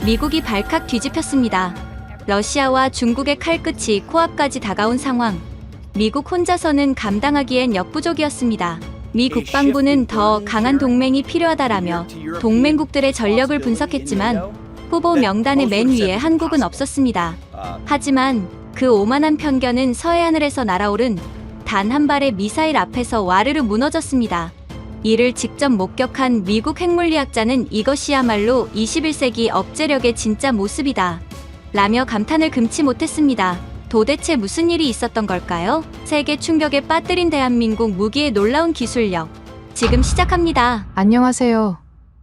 미국이 발칵 뒤집혔습니다. 러시아와 중국의 칼끝이 코앞까지 다가온 상황. 미국 혼자서는 감당하기엔 역부족이었습니다. 미 국방부는 더 강한 동맹이 필요하다라며 동맹국들의 전력을 분석했지만 후보 명단의 맨 위에 한국은 없었습니다. 하지만 그 오만한 편견은 서해하늘에서 날아오른 단 한 발의 미사일 앞에서 와르르 무너졌습니다. 이를 직접 목격한 미국 핵물리학자는 이것이야말로 21세기 억제력의 진짜 모습이다 라며 감탄을 금치 못했습니다. 도대체 무슨 일이 있었던 걸까요? 세계 충격에 빠뜨린 대한민국 무기의 놀라운 기술력. 지금 시작합니다. 안녕하세요.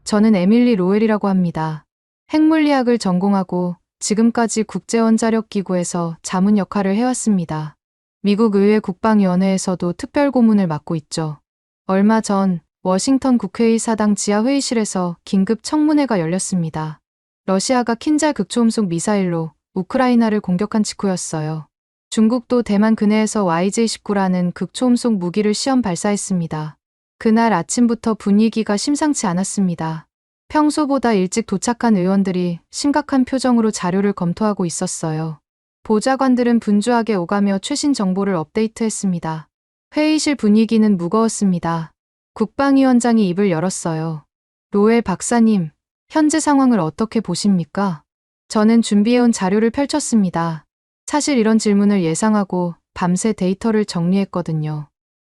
저는 에밀리 로웰이라고 합니다. 핵물리학을 전공하고 지금까지 국제원자력기구에서 자문 역할을 해왔습니다. 미국 의회 국방위원회에서도 특별고문을 맡고 있죠. 얼마 전 워싱턴 국회의 사당 지하 회의실에서 긴급 청문회가 열렸습니다. 러시아가 킨잘 극초음속 미사일로 우크라이나를 공격한 직후였어요. 중국도 대만 근해에서 YJ-19라는 극초음속 무기를 시험 발사했습니다. 그날 아침부터 분위기가 심상치 않았습니다. 평소보다 일찍 도착한 의원들이 심각한 표정으로 자료를 검토하고 있었어요. 보좌관들은 분주하게 오가며 최신 정보를 업데이트했습니다. 회의실 분위기는 무거웠습니다. 국방위원장이 입을 열었어요. 로웰 박사님, 현재 상황을 어떻게 보십니까? 저는 준비해온 자료를 펼쳤습니다. 사실 이런 질문을 예상하고 밤새 데이터를 정리했거든요.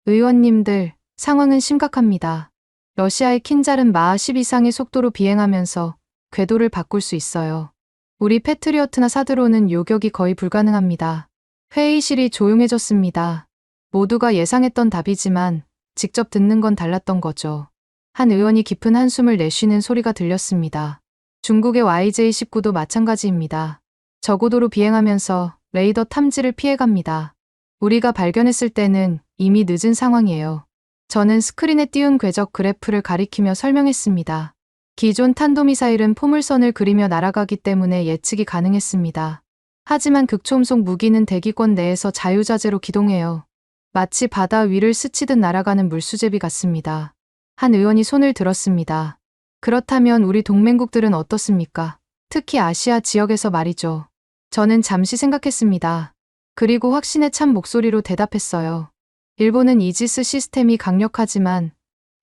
의원님들, 상황은 심각합니다. 러시아의 킨잘은 마하 10 이상의 속도로 비행하면서 궤도를 바꿀 수 있어요. 우리 패트리어트나 사드로는 요격이 거의 불가능합니다. 회의실이 조용해졌습니다. 모두가 예상했던 답이지만 직접 듣는 건 달랐던 거죠. 한 의원이 깊은 한숨을 내쉬는 소리가 들렸습니다. 중국의 YJ-19도 마찬가지입니다. 저고도로 비행하면서 레이더 탐지를 피해갑니다. 우리가 발견했을 때는 이미 늦은 상황이에요. 저는 스크린에 띄운 궤적 그래프를 가리키며 설명했습니다. 기존 탄도미사일은 포물선을 그리며 날아가기 때문에 예측이 가능했습니다. 하지만 극초음속 무기는 대기권 내에서 자유자재로 기동해요. 마치 바다 위를 스치듯 날아가는 물수제비 같습니다. 한 의원이 손을 들었습니다. 그렇다면 우리 동맹국들은 어떻습니까? 특히 아시아 지역에서 말이죠. 저는 잠시 생각했습니다. 그리고 확신에 찬 목소리로 대답했어요. 일본은 이지스 시스템이 강력하지만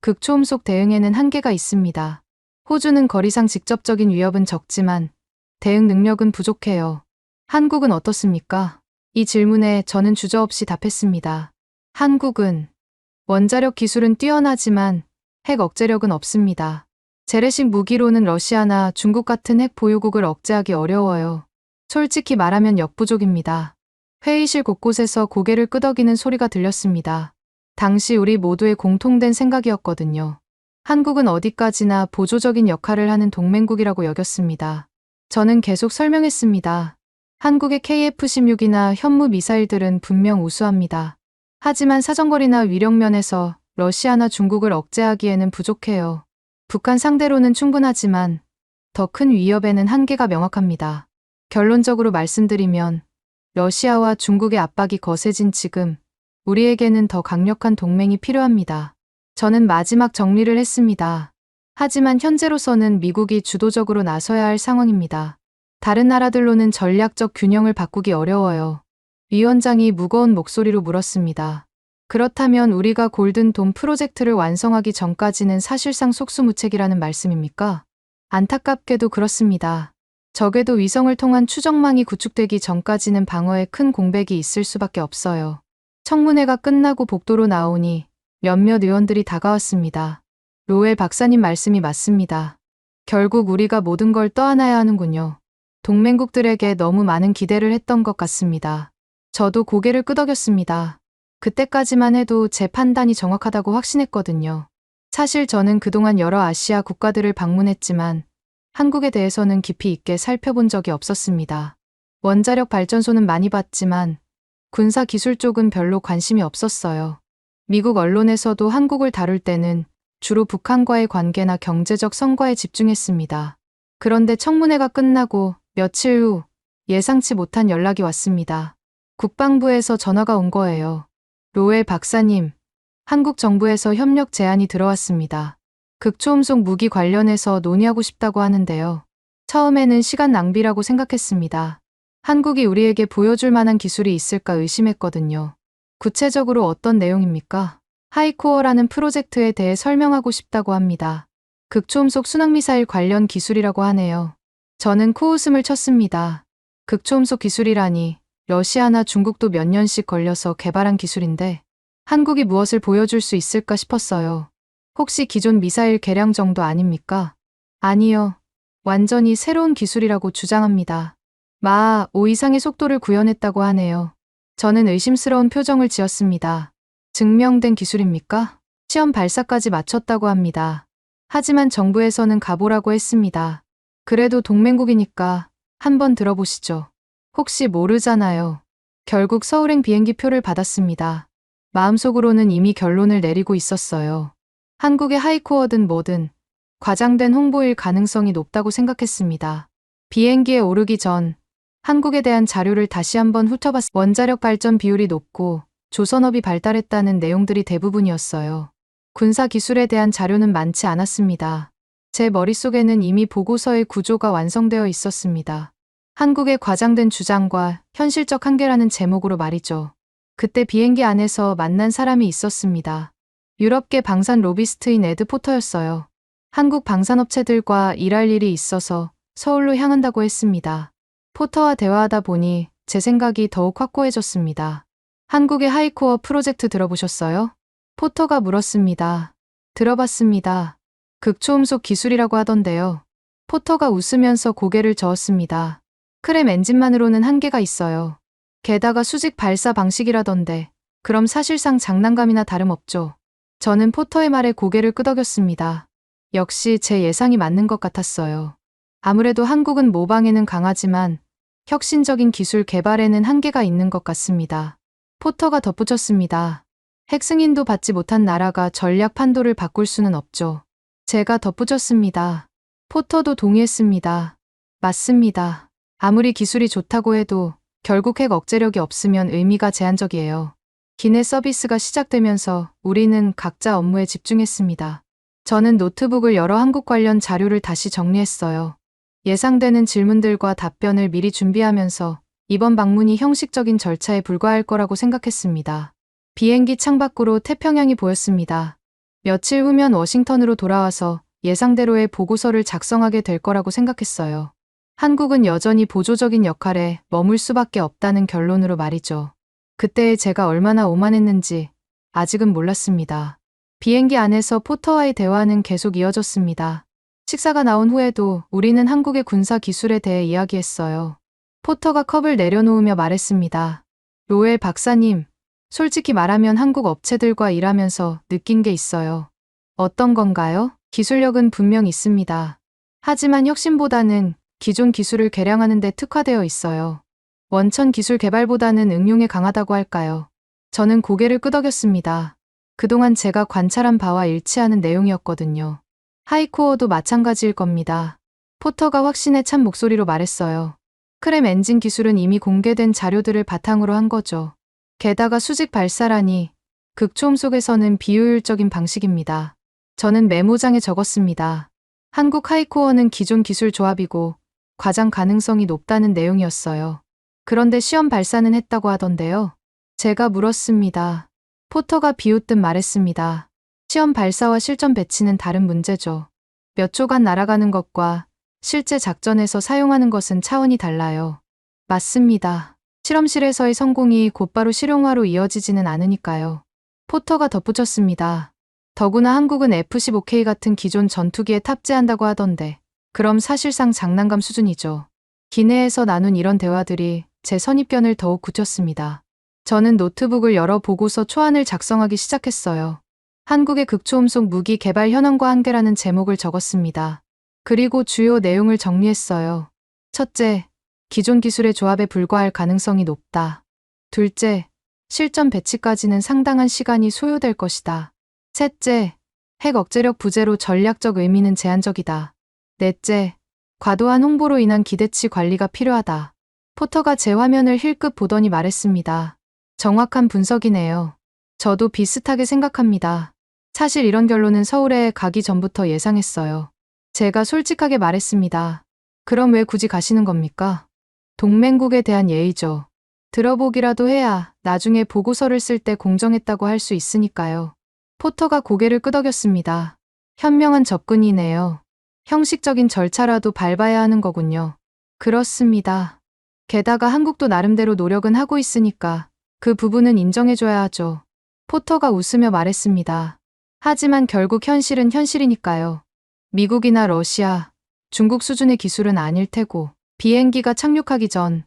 극초음속 대응에는 한계가 있습니다. 호주는 거리상 직접적인 위협은 적지만 대응 능력은 부족해요. 한국은 어떻습니까? 이 질문에 저는 주저없이 답했습니다. 한국은 원자력 기술은 뛰어나지만 핵 억제력은 없습니다. 재래식 무기로는 러시아나 중국 같은 핵 보유국을 억제하기 어려워요. 솔직히 말하면 역부족입니다. 회의실 곳곳에서 고개를 끄덕이는 소리가 들렸습니다. 당시 우리 모두의 공통된 생각이었거든요. 한국은 어디까지나 보조적인 역할을 하는 동맹국이라고 여겼습니다. 저는 계속 설명했습니다. 한국의 KF-16이나 현무 미사일들은 분명 우수합니다. 하지만 사정거리나 위력면에서 러시아나 중국을 억제하기에는 부족해요. 북한 상대로는 충분하지만 더 큰 위협에는 한계가 명확합니다. 결론적으로 말씀드리면 러시아와 중국의 압박이 거세진 지금 우리에게는 더 강력한 동맹이 필요합니다. 저는 마지막 정리를 했습니다. 하지만 현재로서는 미국이 주도적으로 나서야 할 상황입니다. 다른 나라들로는 전략적 균형을 바꾸기 어려워요. 위원장이 무거운 목소리로 물었습니다. 그렇다면 우리가 골든돔 프로젝트를 완성하기 전까지는 사실상 속수무책이라는 말씀입니까? 안타깝게도 그렇습니다. 적에도 위성을 통한 추적망이 구축되기 전까지는 방어에 큰 공백이 있을 수밖에 없어요. 청문회가 끝나고 복도로 나오니 몇몇 의원들이 다가왔습니다. 로웰 박사님 말씀이 맞습니다. 결국 우리가 모든 걸 떠안아야 하는군요. 동맹국들에게 너무 많은 기대를 했던 것 같습니다. 저도 고개를 끄덕였습니다. 그때까지만 해도 제 판단이 정확하다고 확신했거든요. 사실 저는 그동안 여러 아시아 국가들을 방문했지만 한국에 대해서는 깊이 있게 살펴본 적이 없었습니다. 원자력 발전소는 많이 봤지만 군사 기술 쪽은 별로 관심이 없었어요. 미국 언론에서도 한국을 다룰 때는 주로 북한과의 관계나 경제적 성과에 집중했습니다. 그런데 청문회가 끝나고 며칠 후 예상치 못한 연락이 왔습니다. 국방부에서 전화가 온 거예요. 로웰 박사님, 한국 정부에서 협력 제안이 들어왔습니다. 극초음속 무기 관련해서 논의하고 싶다고 하는데요. 처음에는 시간 낭비라고 생각했습니다. 한국이 우리에게 보여줄 만한 기술이 있을까 의심했거든요. 구체적으로 어떤 내용입니까? 하이코어라는 프로젝트에 대해 설명하고 싶다고 합니다. 극초음속 순항미사일 관련 기술이라고 하네요. 저는 코웃음을 쳤습니다. 극초음속 기술이라니 러시아나 중국도 몇 년씩 걸려서 개발한 기술인데 한국이 무엇을 보여줄 수 있을까 싶었어요. 혹시 기존 미사일 개량 정도 아닙니까? 아니요. 완전히 새로운 기술이라고 주장합니다. 마하 5 이상의 속도를 구현했다고 하네요. 저는 의심스러운 표정을 지었습니다. 증명된 기술입니까? 시험 발사까지 마쳤다고 합니다. 하지만 정부에서는 가보라고 했습니다. 그래도 동맹국이니까 한번 들어보시죠. 혹시 모르잖아요. 결국 서울행 비행기 표를 받았습니다. 마음속으로는 이미 결론을 내리고 있었어요. 한국의 하이코어든 뭐든 과장된 홍보일 가능성이 높다고 생각했습니다. 비행기에 오르기 전 한국에 대한 자료를 다시 한번 훑어봤습니다. 원자력 발전 비율이 높고 조선업이 발달했다는 내용들이 대부분이었어요. 군사 기술에 대한 자료는 많지 않았습니다. 제 머릿속에는 이미 보고서의 구조가 완성되어 있었습니다. 한국의 과장된 주장과 현실적 한계라는 제목으로 말이죠. 그때 비행기 안에서 만난 사람이 있었습니다. 유럽계 방산 로비스트인 에드 포터였어요. 한국 방산업체들과 일할 일이 있어서 서울로 향한다고 했습니다. 포터와 대화하다 보니 제 생각이 더욱 확고해졌습니다. 한국의 하이코어 프로젝트 들어보셨어요? 포터가 물었습니다. 들어봤습니다. 극초음속 기술이라고 하던데요. 포터가 웃으면서 고개를 저었습니다. 크렘 엔진만으로는 한계가 있어요. 게다가 수직 발사 방식이라던데 그럼 사실상 장난감이나 다름없죠. 저는 포터의 말에 고개를 끄덕였습니다. 역시 제 예상이 맞는 것 같았어요. 아무래도 한국은 모방에는 강하지만 혁신적인 기술 개발에는 한계가 있는 것 같습니다. 포터가 덧붙였습니다. 핵승인도 받지 못한 나라가 전략 판도를 바꿀 수는 없죠. 제가 덧붙였습니다. 포터도 동의했습니다. 맞습니다. 아무리 기술이 좋다고 해도 결국 핵 억제력이 없으면 의미가 제한적이에요. 기내 서비스가 시작되면서 우리는 각자 업무에 집중했습니다. 저는 노트북을 열어 한국 관련 자료를 다시 정리했어요. 예상되는 질문들과 답변을 미리 준비하면서 이번 방문이 형식적인 절차에 불과할 거라고 생각했습니다. 비행기 창밖으로 태평양이 보였습니다. 며칠 후면 워싱턴으로 돌아와서 예상대로의 보고서를 작성하게 될 거라고 생각했어요. 한국은 여전히 보조적인 역할에 머물 수밖에 없다는 결론으로 말이죠. 그때의 제가 얼마나 오만했는지 아직은 몰랐습니다. 비행기 안에서 포터와의 대화는 계속 이어졌습니다. 식사가 나온 후에도 우리는 한국의 군사 기술에 대해 이야기했어요. 포터가 컵을 내려놓으며 말했습니다. 로엘 박사님, 솔직히 말하면 한국 업체들과 일하면서 느낀 게 있어요. 어떤 건가요? 기술력은 분명 있습니다. 하지만 혁신보다는 기존 기술을 개량하는 데 특화되어 있어요. 원천 기술 개발보다는 응용에 강하다고 할까요? 저는 고개를 끄덕였습니다. 그동안 제가 관찰한 바와 일치하는 내용이었거든요. 하이코어도 마찬가지일 겁니다. 포터가 확신에 찬 목소리로 말했어요. 크렘 엔진 기술은 이미 공개된 자료들을 바탕으로 한 거죠. 게다가 수직 발사라니 극초음속에서는 비효율적인 방식입니다. 저는 메모장에 적었습니다. 한국 하이코어는 기존 기술 조합이고 과장 가능성이 높다는 내용이었어요. 그런데 시험 발사는 했다고 하던데요. 제가 물었습니다. 포터가 비웃듯 말했습니다. 시험 발사와 실전 배치는 다른 문제죠. 몇 초간 날아가는 것과 실제 작전에서 사용하는 것은 차원이 달라요. 맞습니다. 실험실에서의 성공이 곧바로 실용화로 이어지지는 않으니까요. 포터가 덧붙였습니다. 더구나 한국은 F-15K 같은 기존 전투기에 탑재한다고 하던데 그럼 사실상 장난감 수준이죠. 기내에서 나눈 이런 대화들이 제 선입견을 더욱 굳혔습니다. 저는 노트북을 열어 보고서 초안을 작성하기 시작했어요. 한국의 극초음속 무기 개발 현황과 한계라는 제목을 적었습니다. 그리고 주요 내용을 정리했어요. 첫째, 기존 기술의 조합에 불과할 가능성이 높다. 둘째, 실전 배치까지는 상당한 시간이 소요될 것이다. 셋째, 핵 억제력 부재로 전략적 의미는 제한적이다. 넷째, 과도한 홍보로 인한 기대치 관리가 필요하다. 포터가 제 화면을 힐끗 보더니 말했습니다. 정확한 분석이네요. 저도 비슷하게 생각합니다. 사실 이런 결론은 서울에 가기 전부터 예상했어요. 제가 솔직하게 말했습니다. 그럼 왜 굳이 가시는 겁니까? 동맹국에 대한 예의죠. 들어보기라도 해야 나중에 보고서를 쓸 때 공정했다고 할 수 있으니까요. 포터가 고개를 끄덕였습니다. 현명한 접근이네요. 형식적인 절차라도 밟아야 하는 거군요. 그렇습니다. 게다가 한국도 나름대로 노력은 하고 있으니까 그 부분은 인정해줘야 하죠. 포터가 웃으며 말했습니다. 하지만 결국 현실은 현실이니까요. 미국이나 러시아, 중국 수준의 기술은 아닐 테고 비행기가 착륙하기 전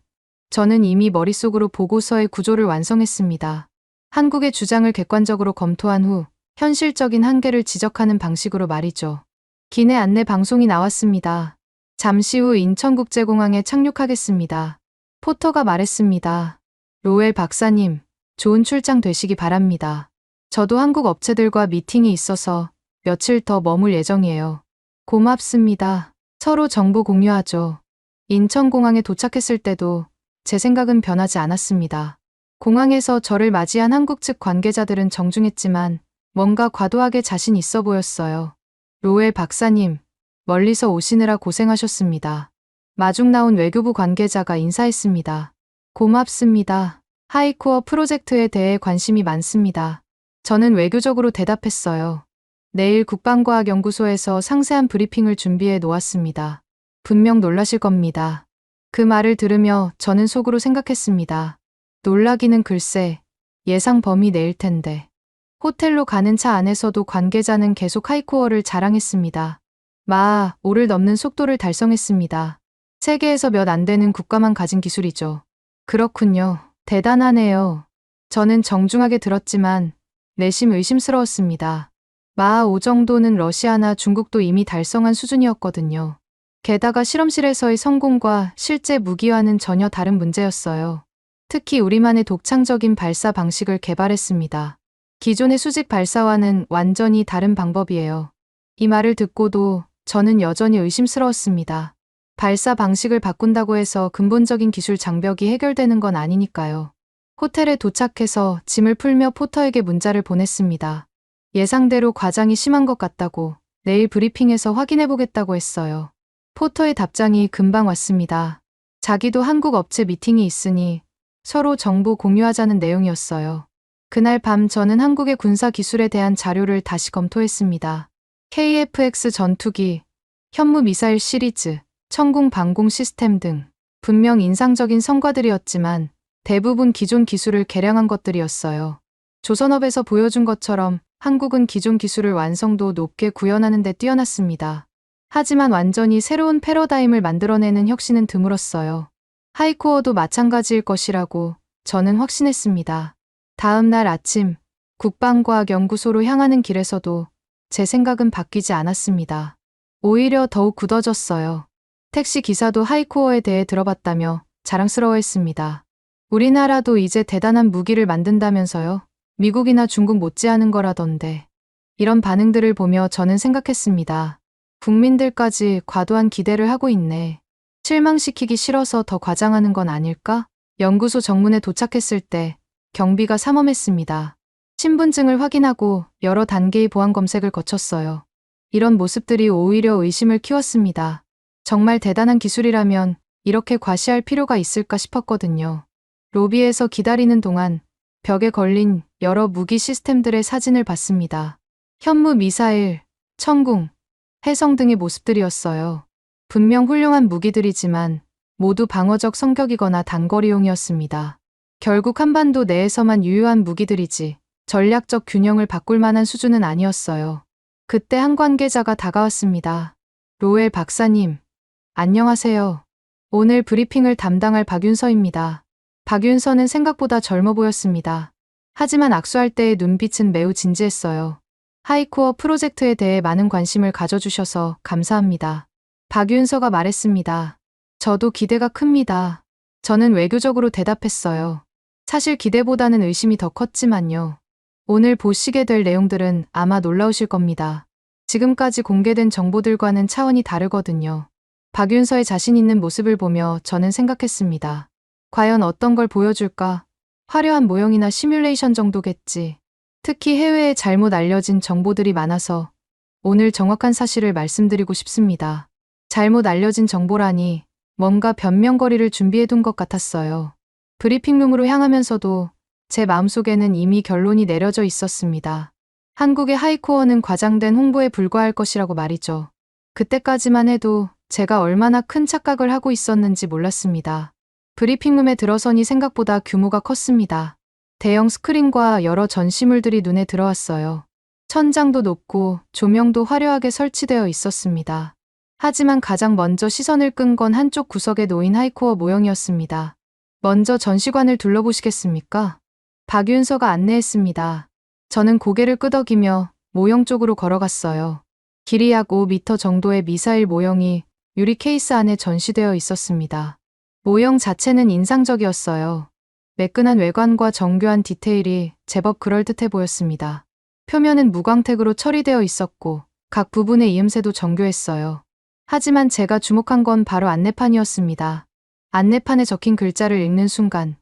저는 이미 머릿속으로 보고서의 구조를 완성했습니다. 한국의 주장을 객관적으로 검토한 후 현실적인 한계를 지적하는 방식으로 말이죠. 기내 안내 방송이 나왔습니다. 잠시 후 인천국제공항에 착륙하겠습니다. 포터가 말했습니다. 로엘 박사님, 좋은 출장 되시기 바랍니다. 저도 한국 업체들과 미팅이 있어서 며칠 더 머물 예정이에요. 고맙습니다. 서로 정보 공유하죠. 인천공항에 도착했을 때도 제 생각은 변하지 않았습니다. 공항에서 저를 맞이한 한국 측 관계자들은 정중했지만 뭔가 과도하게 자신 있어 보였어요. 로엘 박사님, 멀리서 오시느라 고생하셨습니다. 마중 나온 외교부 관계자가 인사했습니다. 고맙습니다. 하이코어 프로젝트에 대해 관심이 많습니다. 저는 외교적으로 대답했어요. 내일 국방과학연구소에서 상세한 브리핑을 준비해 놓았습니다. 분명 놀라실 겁니다. 그 말을 들으며 저는 속으로 생각했습니다. 놀라기는 글쎄, 예상 범위 내일 텐데. 호텔로 가는 차 안에서도 관계자는 계속 하이코어를 자랑했습니다. 마 5를 넘는 속도를 달성했습니다. 세계에서 몇 안 되는 국가만 가진 기술이죠. 그렇군요. 대단하네요. 저는 정중하게 들었지만 내심 의심스러웠습니다. 마 5 정도는 러시아나 중국도 이미 달성한 수준이었거든요. 게다가 실험실에서의 성공과 실제 무기와는 전혀 다른 문제였어요. 특히 우리만의 독창적인 발사 방식을 개발했습니다. 기존의 수직 발사와는 완전히 다른 방법이에요. 이 말을 듣고도 저는 여전히 의심스러웠습니다. 발사 방식을 바꾼다고 해서 근본적인 기술 장벽이 해결되는 건 아니니까요. 호텔에 도착해서 짐을 풀며 포터에게 문자를 보냈습니다. 예상대로 과장이 심한 것 같다고 내일 브리핑에서 확인해보겠다고 했어요. 포터의 답장이 금방 왔습니다. 자기도 한국 업체 미팅이 있으니 서로 정보 공유하자는 내용이었어요. 그날 밤 저는 한국의 군사 기술에 대한 자료를 다시 검토했습니다. KF-X 전투기, 현무 미사일 시리즈, 천궁 방공 시스템 등 분명 인상적인 성과들이었지만 대부분 기존 기술을 개량한 것들이었어요. 조선업에서 보여준 것처럼 한국은 기존 기술을 완성도 높게 구현하는 데 뛰어났습니다. 하지만 완전히 새로운 패러다임을 만들어내는 혁신은 드물었어요. 하이코어도 마찬가지일 것이라고 저는 확신했습니다. 다음 날 아침 국방과학연구소로 향하는 길에서도 제 생각은 바뀌지 않았습니다. 오히려 더욱 굳어졌어요. 택시 기사도 하이코어에 대해 들어봤다며 자랑스러워했습니다. 우리나라도 이제 대단한 무기를 만든다면서요? 미국이나 중국 못지않은 거라던데. 이런 반응들을 보며 저는 생각했습니다. 국민들까지 과도한 기대를 하고 있네. 실망시키기 싫어서 더 과장하는 건 아닐까? 연구소 정문에 도착했을 때 경비가 삼엄했습니다. 신분증을 확인하고 여러 단계의 보안 검색을 거쳤어요. 이런 모습들이 오히려 의심을 키웠습니다. 정말 대단한 기술이라면 이렇게 과시할 필요가 있을까 싶었거든요. 로비에서 기다리는 동안 벽에 걸린 여러 무기 시스템들의 사진을 봤습니다. 현무 미사일, 천궁, 해성 등의 모습들이었어요. 분명 훌륭한 무기들이지만 모두 방어적 성격이거나 단거리용이었습니다. 결국 한반도 내에서만 유효한 무기들이지 전략적 균형을 바꿀 만한 수준은 아니었어요. 그때 한 관계자가 다가왔습니다. 로엘 박사님, 안녕하세요. 오늘 브리핑을 담당할 박윤서입니다. 박윤서는 생각보다 젊어 보였습니다. 하지만 악수할 때의 눈빛은 매우 진지했어요. 하이코어 프로젝트에 대해 많은 관심을 가져주셔서 감사합니다. 박윤서가 말했습니다. 저도 기대가 큽니다. 저는 외교적으로 대답했어요. 사실 기대보다는 의심이 더 컸지만요. 오늘 보시게 될 내용들은 아마 놀라우실 겁니다. 지금까지 공개된 정보들과는 차원이 다르거든요. 박윤서의 자신 있는 모습을 보며 저는 생각했습니다. 과연 어떤 걸 보여줄까? 화려한 모형이나 시뮬레이션 정도겠지. 특히 해외에 잘못 알려진 정보들이 많아서 오늘 정확한 사실을 말씀드리고 싶습니다. 잘못 알려진 정보라니 뭔가 변명거리를 준비해둔 것 같았어요. 브리핑룸으로 향하면서도 제 마음속에는 이미 결론이 내려져 있었습니다. 한국의 하이코어는 과장된 홍보에 불과할 것이라고 말이죠. 그때까지만 해도 제가 얼마나 큰 착각을 하고 있었는지 몰랐습니다. 브리핑룸에 들어서니 생각보다 규모가 컸습니다. 대형 스크린과 여러 전시물들이 눈에 들어왔어요. 천장도 높고 조명도 화려하게 설치되어 있었습니다. 하지만 가장 먼저 시선을 끈 건 한쪽 구석에 놓인 하이코어 모형이었습니다. 먼저 전시관을 둘러보시겠습니까? 박윤서가 안내했습니다. 저는 고개를 끄덕이며 모형 쪽으로 걸어갔어요. 길이 약 5m 정도의 미사일 모형이 유리 케이스 안에 전시되어 있었습니다. 모형 자체는 인상적이었어요. 매끈한 외관과 정교한 디테일이 제법 그럴듯해 보였습니다. 표면은 무광택으로 처리되어 있었고 각 부분의 이음새도 정교했어요. 하지만 제가 주목한 건 바로 안내판이었습니다. 안내판에 적힌 글자를 읽는 순간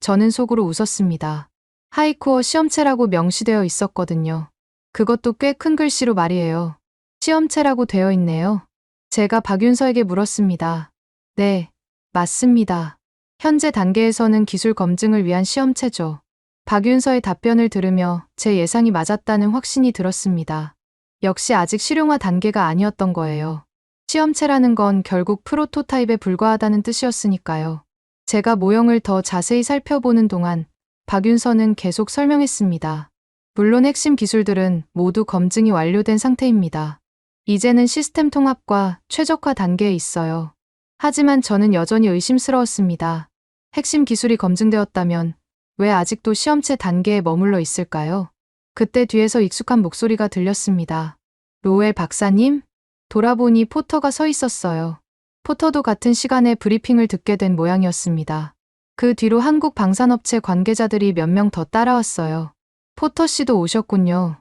저는 속으로 웃었습니다. 하이코어 시험체라고 명시되어 있었거든요. 그것도 꽤 큰 글씨로 말이에요. 시험체라고 되어 있네요. 제가 박윤서에게 물었습니다. 네, 맞습니다. 현재 단계에서는 기술 검증을 위한 시험체죠. 박윤서의 답변을 들으며 제 예상이 맞았다는 확신이 들었습니다. 역시 아직 실용화 단계가 아니었던 거예요. 시험체라는 건 결국 프로토타입에 불과하다는 뜻이었으니까요. 제가 모형을 더 자세히 살펴보는 동안 박윤서는 계속 설명했습니다. 물론 핵심 기술들은 모두 검증이 완료된 상태입니다. 이제는 시스템 통합과 최적화 단계에 있어요. 하지만 저는 여전히 의심스러웠습니다. 핵심 기술이 검증되었다면 왜 아직도 시험체 단계에 머물러 있을까요? 그때 뒤에서 익숙한 목소리가 들렸습니다. 로웰 박사님? 돌아보니 포터가 서 있었어요. 포터도 같은 시간에 브리핑을 듣게 된 모양이었습니다. 그 뒤로 한국 방산업체 관계자들이 몇 명 더 따라왔어요. 포터 씨도 오셨군요.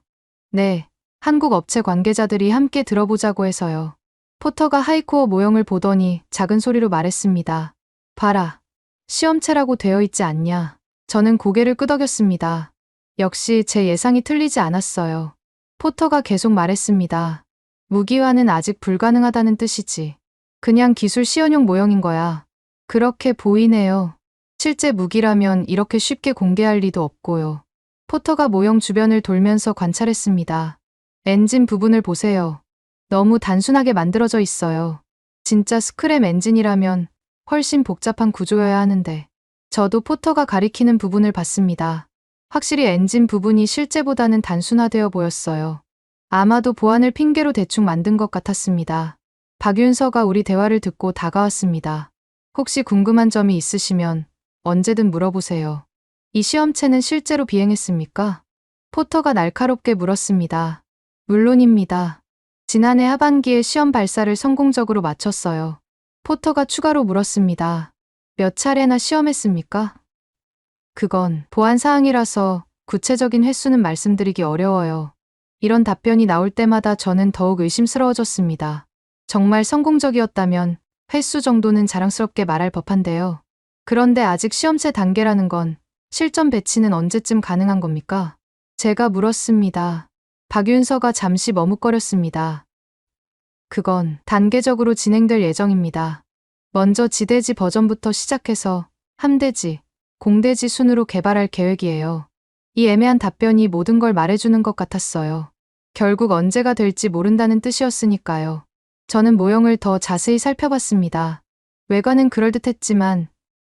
네, 한국 업체 관계자들이 함께 들어보자고 해서요. 포터가 하이코어 모형을 보더니 작은 소리로 말했습니다. 봐라, 시험체라고 되어 있지 않냐. 저는 고개를 끄덕였습니다. 역시 제 예상이 틀리지 않았어요. 포터가 계속 말했습니다. 무기화는 아직 불가능하다는 뜻이지. 그냥 기술 시연용 모형인 거야. 그렇게 보이네요. 실제 무기라면 이렇게 쉽게 공개할 리도 없고요. 포터가 모형 주변을 돌면서 관찰했습니다. 엔진 부분을 보세요. 너무 단순하게 만들어져 있어요. 진짜 스크램 엔진이라면 훨씬 복잡한 구조여야 하는데. 저도 포터가 가리키는 부분을 봤습니다. 확실히 엔진 부분이 실제보다는 단순화되어 보였어요. 아마도 보안을 핑계로 대충 만든 것 같았습니다. 박윤서가 우리 대화를 듣고 다가왔습니다. 혹시 궁금한 점이 있으시면 언제든 물어보세요. 이 시험체는 실제로 비행했습니까? 포터가 날카롭게 물었습니다. 물론입니다. 지난해 하반기에 시험 발사를 성공적으로 마쳤어요. 포터가 추가로 물었습니다. 몇 차례나 시험했습니까? 그건 보안 사항이라서 구체적인 횟수는 말씀드리기 어려워요. 이런 답변이 나올 때마다 저는 더욱 의심스러워졌습니다. 정말 성공적이었다면 횟수 정도는 자랑스럽게 말할 법한데요. 그런데 아직 시험체 단계라는 건 실전 배치는 언제쯤 가능한 겁니까? 제가 물었습니다. 박윤서가 잠시 머뭇거렸습니다. 그건 단계적으로 진행될 예정입니다. 먼저 지대지 버전부터 시작해서 함대지, 공대지 순으로 개발할 계획이에요. 이 애매한 답변이 모든 걸 말해주는 것 같았어요. 결국 언제가 될지 모른다는 뜻이었으니까요. 저는 모형을 더 자세히 살펴봤습니다. 외관은 그럴듯했지만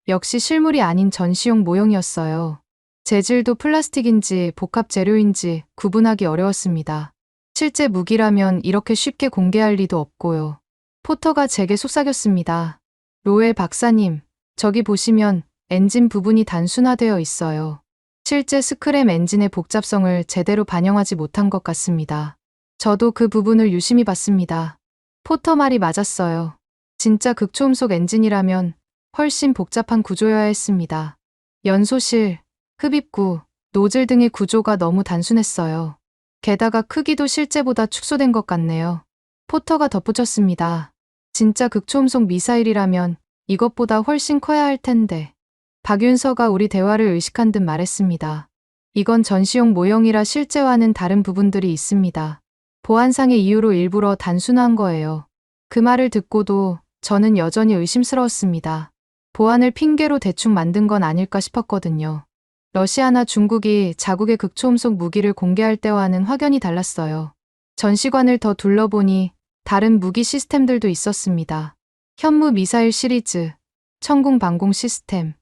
역시 실물이 아닌 전시용 모형이었어요. 재질도 플라스틱인지 복합 재료인지 구분하기 어려웠습니다. 실제 무기라면 이렇게 쉽게 공개할 리도 없고요. 포터가 제게 속삭였습니다. 로웰 박사님, 저기 보시면 엔진 부분이 단순화되어 있어요. 실제 스크램 엔진의 복잡성을 제대로 반영하지 못한 것 같습니다. 저도 그 부분을 유심히 봤습니다. 포터 말이 맞았어요. 진짜 극초음속 엔진이라면 훨씬 복잡한 구조여야 했습니다. 연소실, 흡입구, 노즐 등의 구조가 너무 단순했어요. 게다가 크기도 실제보다 축소된 것 같네요. 포터가 덧붙였습니다. 진짜 극초음속 미사일이라면 이것보다 훨씬 커야 할 텐데. 박윤서가 우리 대화를 의식한 듯 말했습니다. 이건 전시용 모형이라 실제와는 다른 부분들이 있습니다. 보안상의 이유로 일부러 단순화한 거예요. 그 말을 듣고도 저는 여전히 의심스러웠습니다. 보안을 핑계로 대충 만든 건 아닐까 싶었거든요. 러시아나 중국이 자국의 극초음속 무기를 공개할 때와는 확연히 달랐어요. 전시관을 더 둘러보니 다른 무기 시스템들도 있었습니다. 현무 미사일 시리즈, 천궁 방공 시스템,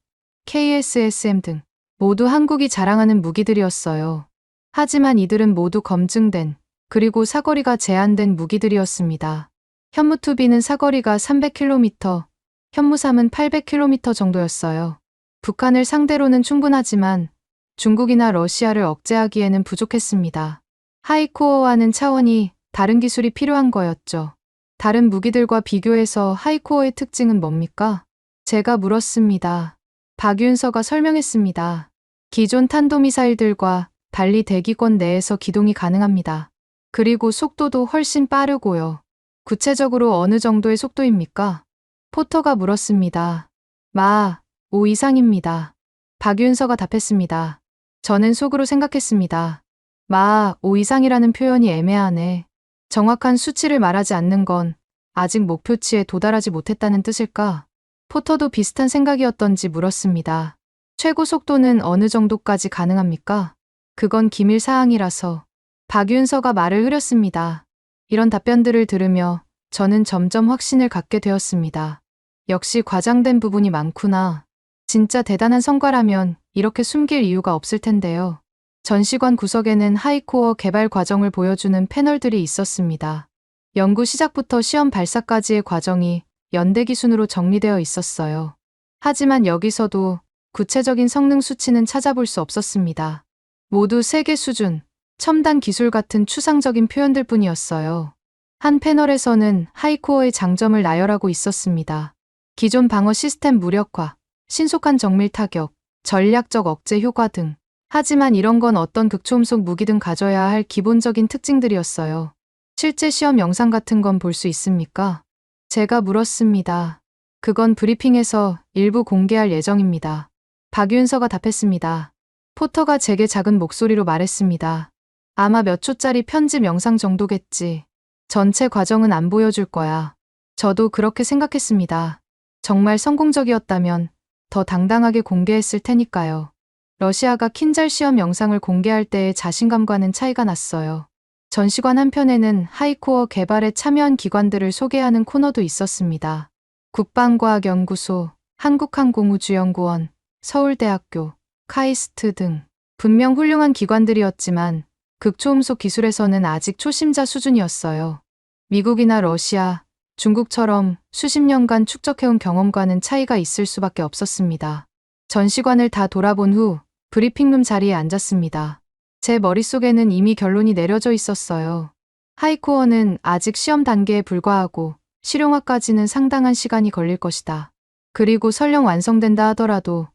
KSSM 등 모두 한국이 자랑하는 무기들이었어요. 하지만 이들은 모두 검증된 그리고 사거리가 제한된 무기들이었습니다. 현무2B는 사거리가 300km, 현무3은 800km 정도였어요. 북한을 상대로는 충분하지만 중국이나 러시아를 억제하기에는 부족했습니다. 하이코어와는 차원이 다른 기술이 필요한 거였죠. 다른 무기들과 비교해서 하이코어의 특징은 뭡니까? 제가 물었습니다. 박윤서가 설명했습니다. 기존 탄도미사일들과 달리 대기권 내에서 기동이 가능합니다. 그리고 속도도 훨씬 빠르고요. 구체적으로 어느 정도의 속도입니까? 포터가 물었습니다. 마 5 이상입니다. 박윤서가 답했습니다. 저는 속으로 생각했습니다. 마 5 이상이라는 표현이 애매하네. 정확한 수치를 말하지 않는 건 아직 목표치에 도달하지 못했다는 뜻일까? 포터도 비슷한 생각이었던지 물었습니다. 최고 속도는 어느 정도까지 가능합니까? 그건 기밀 사항이라서. 박윤서가 말을 흐렸습니다. 이런 답변들을 들으며 저는 점점 확신을 갖게 되었습니다. 역시 과장된 부분이 많구나. 진짜 대단한 성과라면 이렇게 숨길 이유가 없을 텐데요. 전시관 구석에는 하이코어 개발 과정을 보여주는 패널들이 있었습니다. 연구 시작부터 시험 발사까지의 과정이 연대기 순으로 정리되어 있었어요. 하지만 여기서도 구체적인 성능 수치는 찾아볼 수 없었습니다. 모두 세계 수준, 첨단 기술 같은 추상적인 표현들 뿐이었어요. 한 패널에서는 하이코어의 장점을 나열하고 있었습니다. 기존 방어 시스템 무력화, 신속한 정밀 타격, 전략적 억제 효과 등. 하지만 이런 건 어떤 극초음속 무기든 가져야 할 기본적인 특징들이었어요. 실제 시험 영상 같은 건 볼 수 있습니까? 제가 물었습니다. 그건 브리핑에서 일부 공개할 예정입니다. 박윤서가 답했습니다. 포터가 제게 작은 목소리로 말했습니다. 아마 몇 초짜리 편집 영상 정도겠지. 전체 과정은 안 보여줄 거야. 저도 그렇게 생각했습니다. 정말 성공적이었다면 더 당당하게 공개했을 테니까요. 러시아가 킨잘 시험 영상을 공개할 때의 자신감과는 차이가 났어요. 전시관 한편에는 하이코어 개발에 참여한 기관들을 소개하는 코너도 있었습니다. 국방과학연구소, 한국항공우주연구원, 서울대학교, 카이스트 등 분명 훌륭한 기관들이었지만 극초음속 기술에서는 아직 초심자 수준이었어요. 미국이나 러시아, 중국처럼 수십 년간 축적해온 경험과는 차이가 있을 수밖에 없었습니다. 전시관을 다 돌아본 후 브리핑룸 자리에 앉았습니다. 제 머릿속에는 이미 결론이 내려져 있었어요. 하이코어는 아직 시험 단계에 불과하고 실용화까지는 상당한 시간이 걸릴 것이다. 그리고 설령 완성된다 하더라도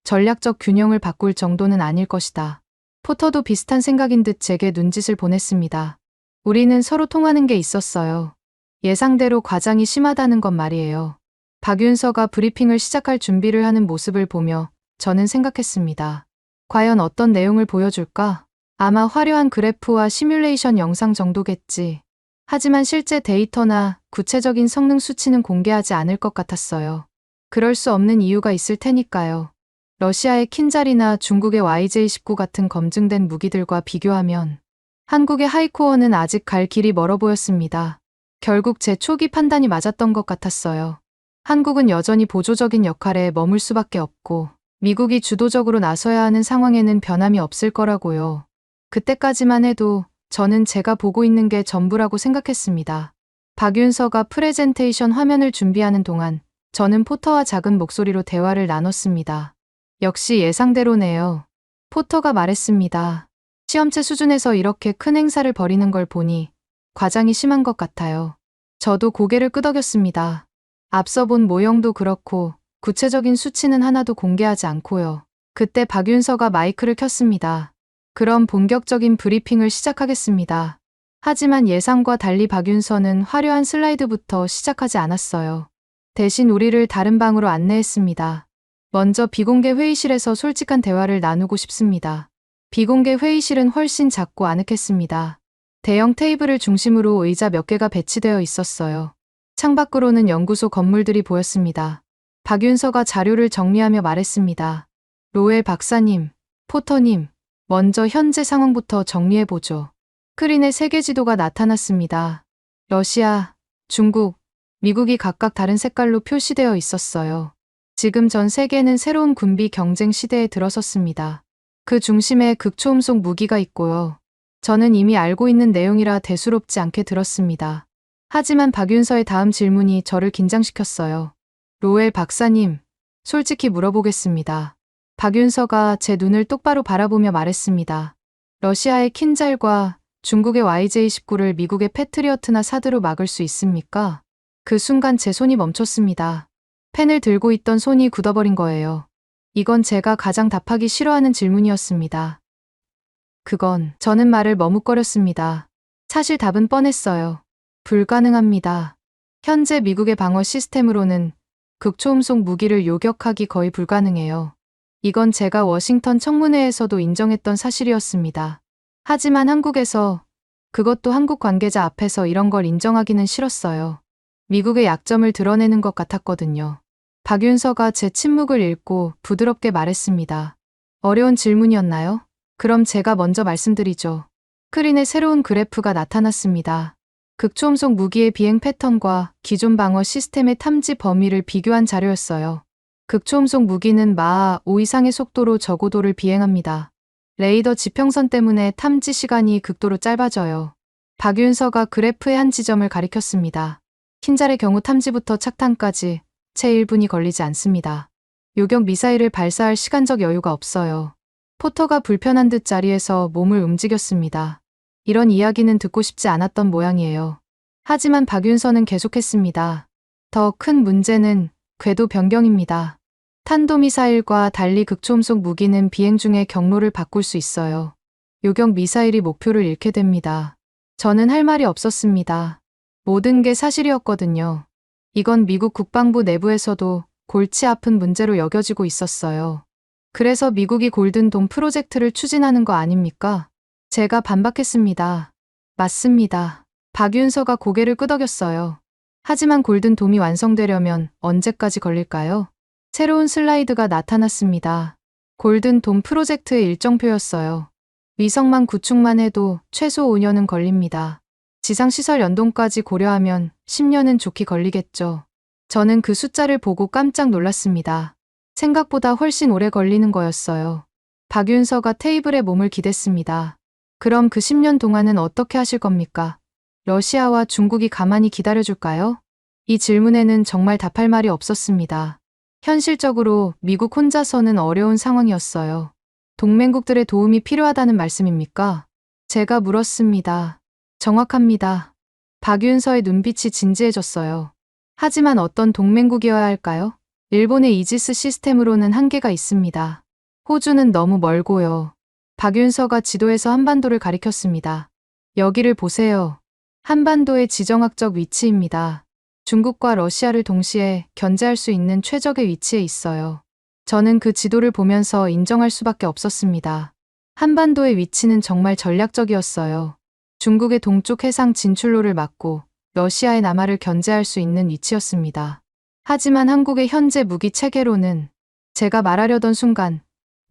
전략적 균형을 바꿀 정도는 아닐 것이다. 포터도 비슷한 생각인 듯 제게 눈짓을 보냈습니다. 우리는 서로 통하는 게 있었어요. 예상대로 과장이 심하다는 건 말이에요. 박윤서가 브리핑을 시작할 준비를 하는 모습을 보며 저는 생각했습니다. 과연 어떤 내용을 보여줄까? 아마 화려한 그래프와 시뮬레이션 영상 정도겠지. 하지만 실제 데이터나 구체적인 성능 수치는 공개하지 않을 것 같았어요. 그럴 수 없는 이유가 있을 테니까요. 러시아의 킨잘이나 중국의 YJ-19 같은 검증된 무기들과 비교하면 한국의 하이코어는 아직 갈 길이 멀어 보였습니다. 결국 제 초기 판단이 맞았던 것 같았어요. 한국은 여전히 보조적인 역할에 머물 수밖에 없고 미국이 주도적으로 나서야 하는 상황에는 변함이 없을 거라고요. 그때까지만 해도 저는 제가 보고 있는 게 전부라고 생각했습니다. 박윤서가 프레젠테이션 화면을 준비하는 동안 저는 포터와 작은 목소리로 대화를 나눴습니다. 역시 예상대로네요. 포터가 말했습니다. 시험체 수준에서 이렇게 큰 행사를 벌이는 걸 보니 과장이 심한 것 같아요. 저도 고개를 끄덕였습니다. 앞서 본 모형도 그렇고 구체적인 수치는 하나도 공개하지 않고요. 그때 박윤서가 마이크를 켰습니다. 그럼 본격적인 브리핑을 시작하겠습니다. 하지만 예상과 달리 박윤서는 화려한 슬라이드부터 시작하지 않았어요. 대신 우리를 다른 방으로 안내했습니다. 먼저 비공개 회의실에서 솔직한 대화를 나누고 싶습니다. 비공개 회의실은 훨씬 작고 아늑했습니다. 대형 테이블을 중심으로 의자 몇 개가 배치되어 있었어요. 창밖으로는 연구소 건물들이 보였습니다. 박윤서가 자료를 정리하며 말했습니다. 로엘 박사님, 포터님, 먼저 현재 상황부터 정리해보죠. 스크린에 세계 지도가 나타났습니다. 러시아, 중국, 미국이 각각 다른 색깔로 표시되어 있었어요. 지금 전 세계는 새로운 군비 경쟁 시대에 들어섰습니다. 그 중심에 극초음속 무기가 있고요. 저는 이미 알고 있는 내용이라 대수롭지 않게 들었습니다. 하지만 박윤서의 다음 질문이 저를 긴장시켰어요. 로엘 박사님, 솔직히 물어보겠습니다. 박윤서가 제 눈을 똑바로 바라보며 말했습니다. 러시아의 킨잘과 중국의 YJ-19를 미국의 패트리어트나 사드로 막을 수 있습니까? 그 순간 제 손이 멈췄습니다. 펜을 들고 있던 손이 굳어버린 거예요. 이건 제가 가장 답하기 싫어하는 질문이었습니다. 저는 말을 머뭇거렸습니다. 사실 답은 뻔했어요. 불가능합니다. 현재 미국의 방어 시스템으로는 극초음속 무기를 요격하기 거의 불가능해요. 이건 제가 워싱턴 청문회에서도 인정했던 사실이었습니다. 하지만 한국에서, 그것도 한국 관계자 앞에서 이런 걸 인정하기는 싫었어요. 미국의 약점을 드러내는 것 같았거든요. 박윤서가 제 침묵을 읽고 부드럽게 말했습니다. 어려운 질문이었나요? 그럼 제가 먼저 말씀드리죠. 스크린에 새로운 그래프가 나타났습니다. 극초음속 무기의 비행 패턴과 기존 방어 시스템의 탐지 범위를 비교한 자료였어요. 극초음속 무기는 마하 5 이상의 속도로 저고도를 비행합니다. 레이더 지평선 때문에 탐지 시간이 극도로 짧아져요. 박윤서가 그래프의 한 지점을 가리켰습니다. 킨잘의 경우 탐지부터 착탄까지 채 1분이 걸리지 않습니다. 요격 미사일을 발사할 시간적 여유가 없어요. 포터가 불편한 듯 자리에서 몸을 움직였습니다. 이런 이야기는 듣고 싶지 않았던 모양이에요. 하지만 박윤서는 계속했습니다. 더 큰 문제는 궤도 변경입니다. 탄도미사일과 달리 극초음속 무기는 비행 중에 경로를 바꿀 수 있어요. 요격 미사일이 목표를 잃게 됩니다. 저는 할 말이 없었습니다. 모든 게 사실이었거든요. 이건 미국 국방부 내부에서도 골치 아픈 문제로 여겨지고 있었어요. 그래서 미국이 골든돔 프로젝트를 추진하는 거 아닙니까? 제가 반박했습니다. 맞습니다. 박윤서가 고개를 끄덕였어요. 하지만 골든돔이 완성되려면 언제까지 걸릴까요? 새로운 슬라이드가 나타났습니다. 골든돔 프로젝트의 일정표였어요. 위성만 구축만 해도 최소 5년은 걸립니다. 지상시설 연동까지 고려하면 10년은 좋게 걸리겠죠. 저는 그 숫자를 보고 깜짝 놀랐습니다. 생각보다 훨씬 오래 걸리는 거였어요. 박윤서가 테이블에 몸을 기댔습니다. 그럼 그 10년 동안은 어떻게 하실 겁니까? 러시아와 중국이 가만히 기다려줄까요? 이 질문에는 정말 답할 말이 없었습니다. 현실적으로 미국 혼자서는 어려운 상황이었어요. 동맹국들의 도움이 필요하다는 말씀입니까? 제가 물었습니다. 정확합니다. 박윤서의 눈빛이 진지해졌어요. 하지만 어떤 동맹국이어야 할까요? 일본의 이지스 시스템으로는 한계가 있습니다. 호주는 너무 멀고요. 박윤서가 지도에서 한반도를 가리켰습니다. 여기를 보세요. 한반도의 지정학적 위치입니다. 중국과 러시아를 동시에 견제할 수 있는 최적의 위치에 있어요. 저는 그 지도를 보면서 인정할 수밖에 없었습니다. 한반도의 위치는 정말 전략적이었어요. 중국의 동쪽 해상 진출로를 막고 러시아의 남하를 견제할 수 있는 위치였습니다. 하지만 한국의 현재 무기 체계로는 제가 말하려던 순간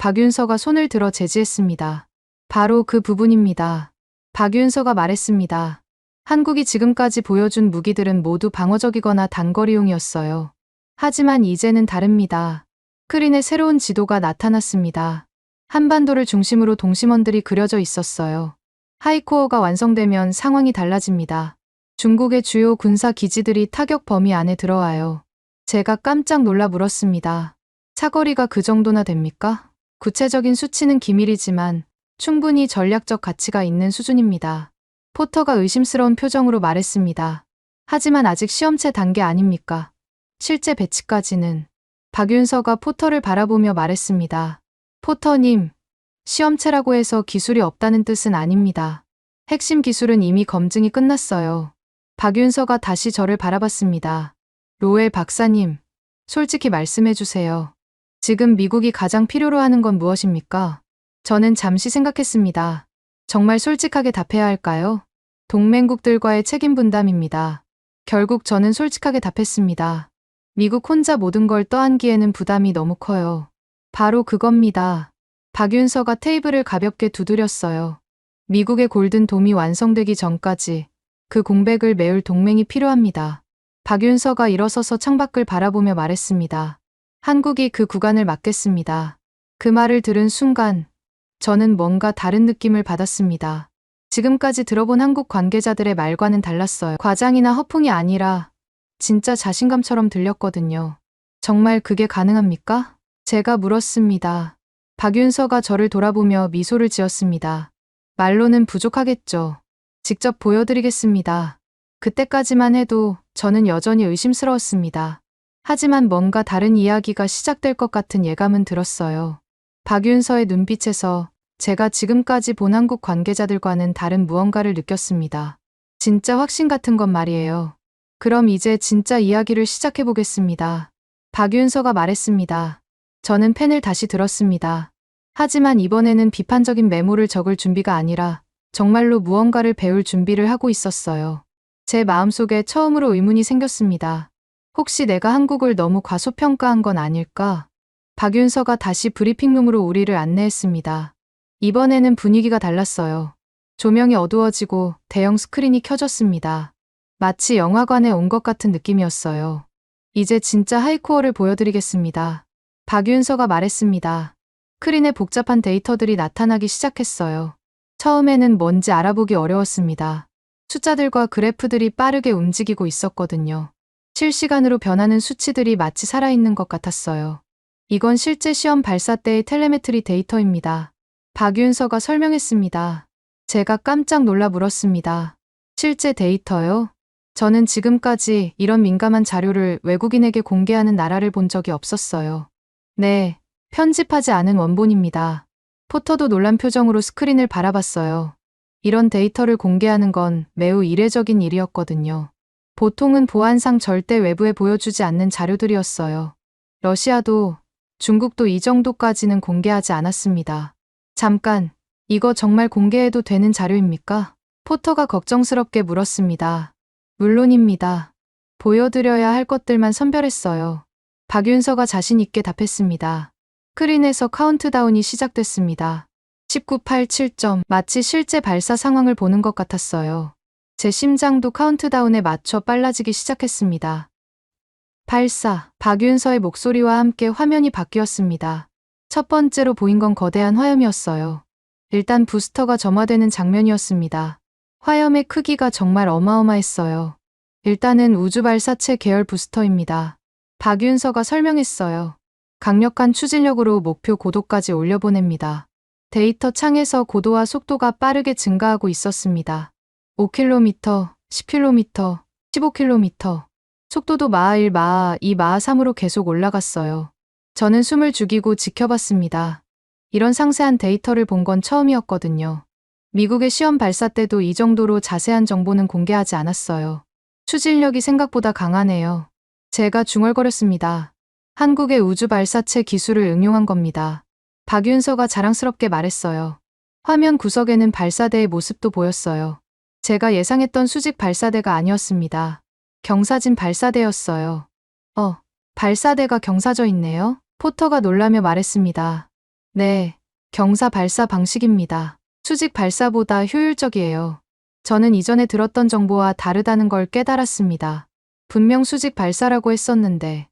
박윤서가 손을 들어 제지했습니다. 바로 그 부분입니다. 박윤서가 말했습니다. 한국이 지금까지 보여준 무기들은 모두 방어적이거나 단거리용이었어요. 하지만 이제는 다릅니다. 스크린에 새로운 지도가 나타났습니다. 한반도를 중심으로 동심원들이 그려져 있었어요. 하이코어가 완성되면 상황이 달라집니다. 중국의 주요 군사 기지들이 타격 범위 안에 들어와요. 제가 깜짝 놀라 물었습니다. 사거리가 그 정도나 됩니까? 구체적인 수치는 기밀이지만 충분히 전략적 가치가 있는 수준입니다. 포터가 의심스러운 표정으로 말했습니다. 하지만 아직 시험체 단계 아닙니까? 실제 배치까지는. 박윤서가 포터를 바라보며 말했습니다. 포터님, 시험체라고 해서 기술이 없다는 뜻은 아닙니다. 핵심 기술은 이미 검증이 끝났어요. 박윤서가 다시 저를 바라봤습니다. 로엘 박사님, 솔직히 말씀해주세요. 지금 미국이 가장 필요로 하는 건 무엇입니까? 저는 잠시 생각했습니다. 정말 솔직하게 답해야 할까요? 동맹국들과의 책임 분담입니다. 결국 저는 솔직하게 답했습니다. 미국 혼자 모든 걸 떠안기에는 부담이 너무 커요. 바로 그겁니다. 박윤서가 테이블을 가볍게 두드렸어요. 미국의 골든돔이 완성되기 전까지 그 공백을 메울 동맹이 필요합니다. 박윤서가 일어서서 창밖을 바라보며 말했습니다. 한국이 그 구간을 맡겠습니다. 그 말을 들은 순간 저는 뭔가 다른 느낌을 받았습니다. 지금까지 들어본 한국 관계자들의 말과는 달랐어요. 과장이나 허풍이 아니라 진짜 자신감처럼 들렸거든요. 정말 그게 가능합니까? 제가 물었습니다. 박윤서가 저를 돌아보며 미소를 지었습니다. 말로는 부족하겠죠. 직접 보여드리겠습니다. 그때까지만 해도 저는 여전히 의심스러웠습니다. 하지만 뭔가 다른 이야기가 시작될 것 같은 예감은 들었어요. 박윤서의 눈빛에서 제가 지금까지 본 한국 관계자들과는 다른 무언가를 느꼈습니다. 진짜 확신 같은 건 말이에요. 그럼 이제 진짜 이야기를 시작해보겠습니다. 박윤서가 말했습니다. 저는 펜을 다시 들었습니다. 하지만 이번에는 비판적인 메모를 적을 준비가 아니라 정말로 무언가를 배울 준비를 하고 있었어요. 제 마음속에 처음으로 의문이 생겼습니다. 혹시 내가 한국을 너무 과소평가한 건 아닐까? 박윤서가 다시 브리핑룸으로 우리를 안내했습니다. 이번에는 분위기가 달랐어요. 조명이 어두워지고 대형 스크린이 켜졌습니다. 마치 영화관에 온 것 같은 느낌이었어요. 이제 진짜 하이코어를 보여드리겠습니다. 박윤서가 말했습니다. 스크린에 복잡한 데이터들이 나타나기 시작했어요. 처음에는 뭔지 알아보기 어려웠습니다. 숫자들과 그래프들이 빠르게 움직이고 있었거든요. 실시간으로 변하는 수치들이 마치 살아있는 것 같았어요. 이건 실제 시험 발사 때의 텔레메트리 데이터입니다. 박윤서가 설명했습니다. 제가 깜짝 놀라 물었습니다. 실제 데이터요? 저는 지금까지 이런 민감한 자료를 외국인에게 공개하는 나라를 본 적이 없었어요. 네, 편집하지 않은 원본입니다. 포터도 놀란 표정으로 스크린을 바라봤어요. 이런 데이터를 공개하는 건 매우 이례적인 일이었거든요. 보통은 보안상 절대 외부에 보여주지 않는 자료들이었어요. 러시아도 중국도 이 정도까지는 공개하지 않았습니다. 잠깐, 이거 정말 공개해도 되는 자료입니까? 포터가 걱정스럽게 물었습니다. 물론입니다. 보여드려야 할 것들만 선별했어요. 박윤서가 자신 있게 답했습니다. 스크린에서 카운트다운이 시작됐습니다. 19, 8, 7점, 마치 실제 발사 상황을 보는 것 같았어요. 제 심장도 카운트다운에 맞춰 빨라지기 시작했습니다. 84, 박윤서의 목소리와 함께 화면이 바뀌었습니다. 첫 번째로 보인 건 거대한 화염이었어요. 일단 부스터가 점화되는 장면이었습니다. 화염의 크기가 정말 어마어마했어요. 일단은 우주발사체 계열 부스터입니다. 박윤서가 설명했어요. 강력한 추진력으로 목표 고도까지 올려보냅니다. 데이터 창에서 고도와 속도가 빠르게 증가하고 있었습니다. 5km, 10km, 15km. 속도도 마하 1, 마하 2, 마하 3으로 계속 올라갔어요. 저는 숨을 죽이고 지켜봤습니다. 이런 상세한 데이터를 본 건 처음이었거든요. 미국의 시험 발사 때도 이 정도로 자세한 정보는 공개하지 않았어요. 추진력이 생각보다 강하네요. 제가 중얼거렸습니다. 한국의 우주 발사체 기술을 응용한 겁니다. 박윤서가 자랑스럽게 말했어요. 화면 구석에는 발사대의 모습도 보였어요. 제가 예상했던 수직 발사대가 아니었습니다. 경사진 발사대였어요. 발사대가 경사져 있네요? 포터가 놀라며 말했습니다. 네, 경사 발사 방식입니다. 수직 발사보다 효율적이에요. 저는 이전에 들었던 정보와 다르다는 걸 깨달았습니다. 분명 수직 발사라고 했었는데.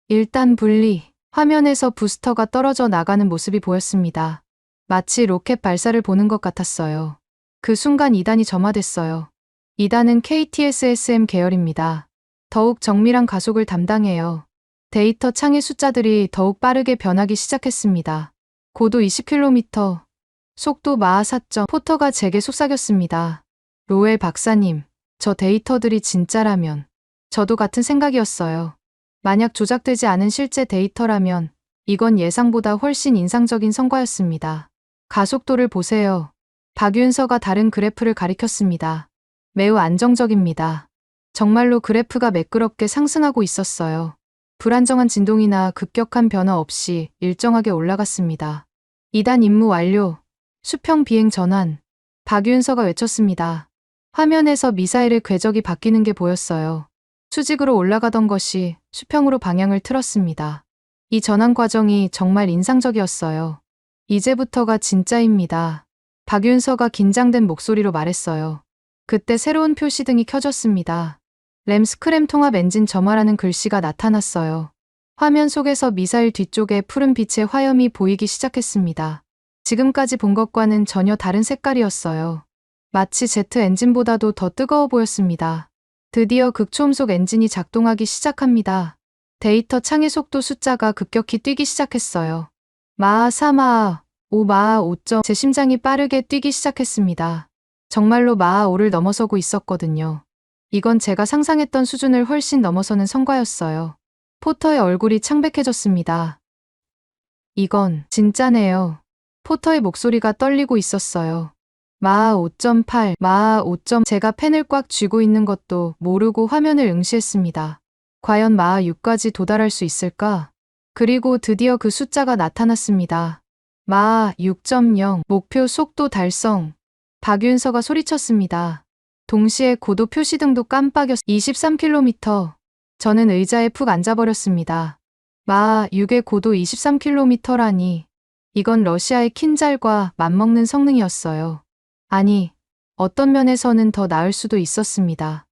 일단 분리, 화면에서 부스터가 떨어져 나가는 모습이 보였습니다. 마치 로켓 발사를 보는 것 같았어요. 그 순간 2단이 점화됐어요. 2단은 KTSSM 계열입니다. 더욱 정밀한 가속을 담당해요. 데이터 창의 숫자들이 더욱 빠르게 변하기 시작했습니다. 고도 20km, 속도 마하 4점. 포터가 제게 속삭였습니다. 로엘 박사님, 저 데이터들이 진짜라면 저도 같은 생각이었어요. 만약 조작되지 않은 실제 데이터라면 이건 예상보다 훨씬 인상적인 성과였습니다. 가속도를 보세요. 박윤서가 다른 그래프를 가리켰습니다. 매우 안정적입니다. 정말로 그래프가 매끄럽게 상승하고 있었어요. 불안정한 진동이나 급격한 변화 없이 일정하게 올라갔습니다. 2단 임무 완료. 수평 비행 전환. 박윤서가 외쳤습니다. 화면에서 미사일의 궤적이 바뀌는 게 보였어요. 수직으로 올라가던 것이 수평으로 방향을 틀었습니다. 이 전환 과정이 정말 인상적이었어요. 이제부터가 진짜입니다. 박윤서가 긴장된 목소리로 말했어요. 그때 새로운 표시등이 켜졌습니다. 램 스크램 통합 엔진 점화라는 글씨가 나타났어요. 화면 속에서 미사일 뒤쪽에 푸른 빛의 화염이 보이기 시작했습니다. 지금까지 본 것과는 전혀 다른 색깔이었어요. 마치 제트 엔진보다도 더 뜨거워 보였습니다. 드디어 극초음속 엔진이 작동하기 시작합니다. 데이터 창의 속도 숫자가 급격히 뛰기 시작했어요. 마하 4마하, 5마하 5점. 제 심장이 빠르게 뛰기 시작했습니다. 정말로 마하 5를 넘어서고 있었거든요. 이건 제가 상상했던 수준을 훨씬 넘어서는 성과였어요. 포터의 얼굴이 창백해졌습니다. 이건 진짜네요. 포터의 목소리가 떨리고 있었어요. 마하 5.8, 마하 5점. 제가 펜을 꽉 쥐고 있는 것도 모르고 화면을 응시했습니다. 과연 마하 6까지 도달할 수 있을까? 그리고 드디어 그 숫자가 나타났습니다. 마하 6.0, 목표 속도 달성. 박윤서가 소리쳤습니다. 동시에 고도 표시등도 깜빡였. 23km. 저는 의자에 푹 앉아버렸습니다. 마하 6의 고도 23km라니. 이건 러시아의 킨잘과 맞먹는 성능이었어요. 아니, 어떤 면에서는 더 나을 수도 있었습니다.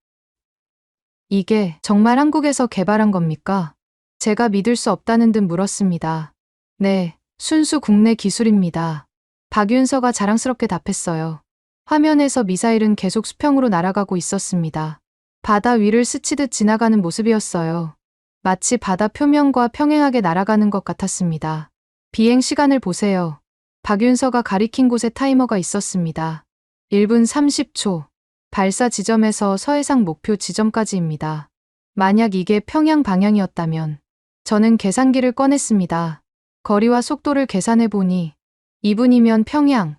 이게 정말 한국에서 개발한 겁니까? 제가 믿을 수 없다는 듯 물었습니다. 네, 순수 국내 기술입니다. 박윤서가 자랑스럽게 답했어요. 화면에서 미사일은 계속 수평으로 날아가고 있었습니다. 바다 위를 스치듯 지나가는 모습이었어요. 마치 바다 표면과 평행하게 날아가는 것 같았습니다. 비행 시간을 보세요. 박윤서가 가리킨 곳에 타이머가 있었습니다. 1분 30초. 발사 지점에서 서해상 목표 지점까지입니다. 만약 이게 평양 방향이었다면 저는 계산기를 꺼냈습니다. 거리와 속도를 계산해 보니 2분이면 평양.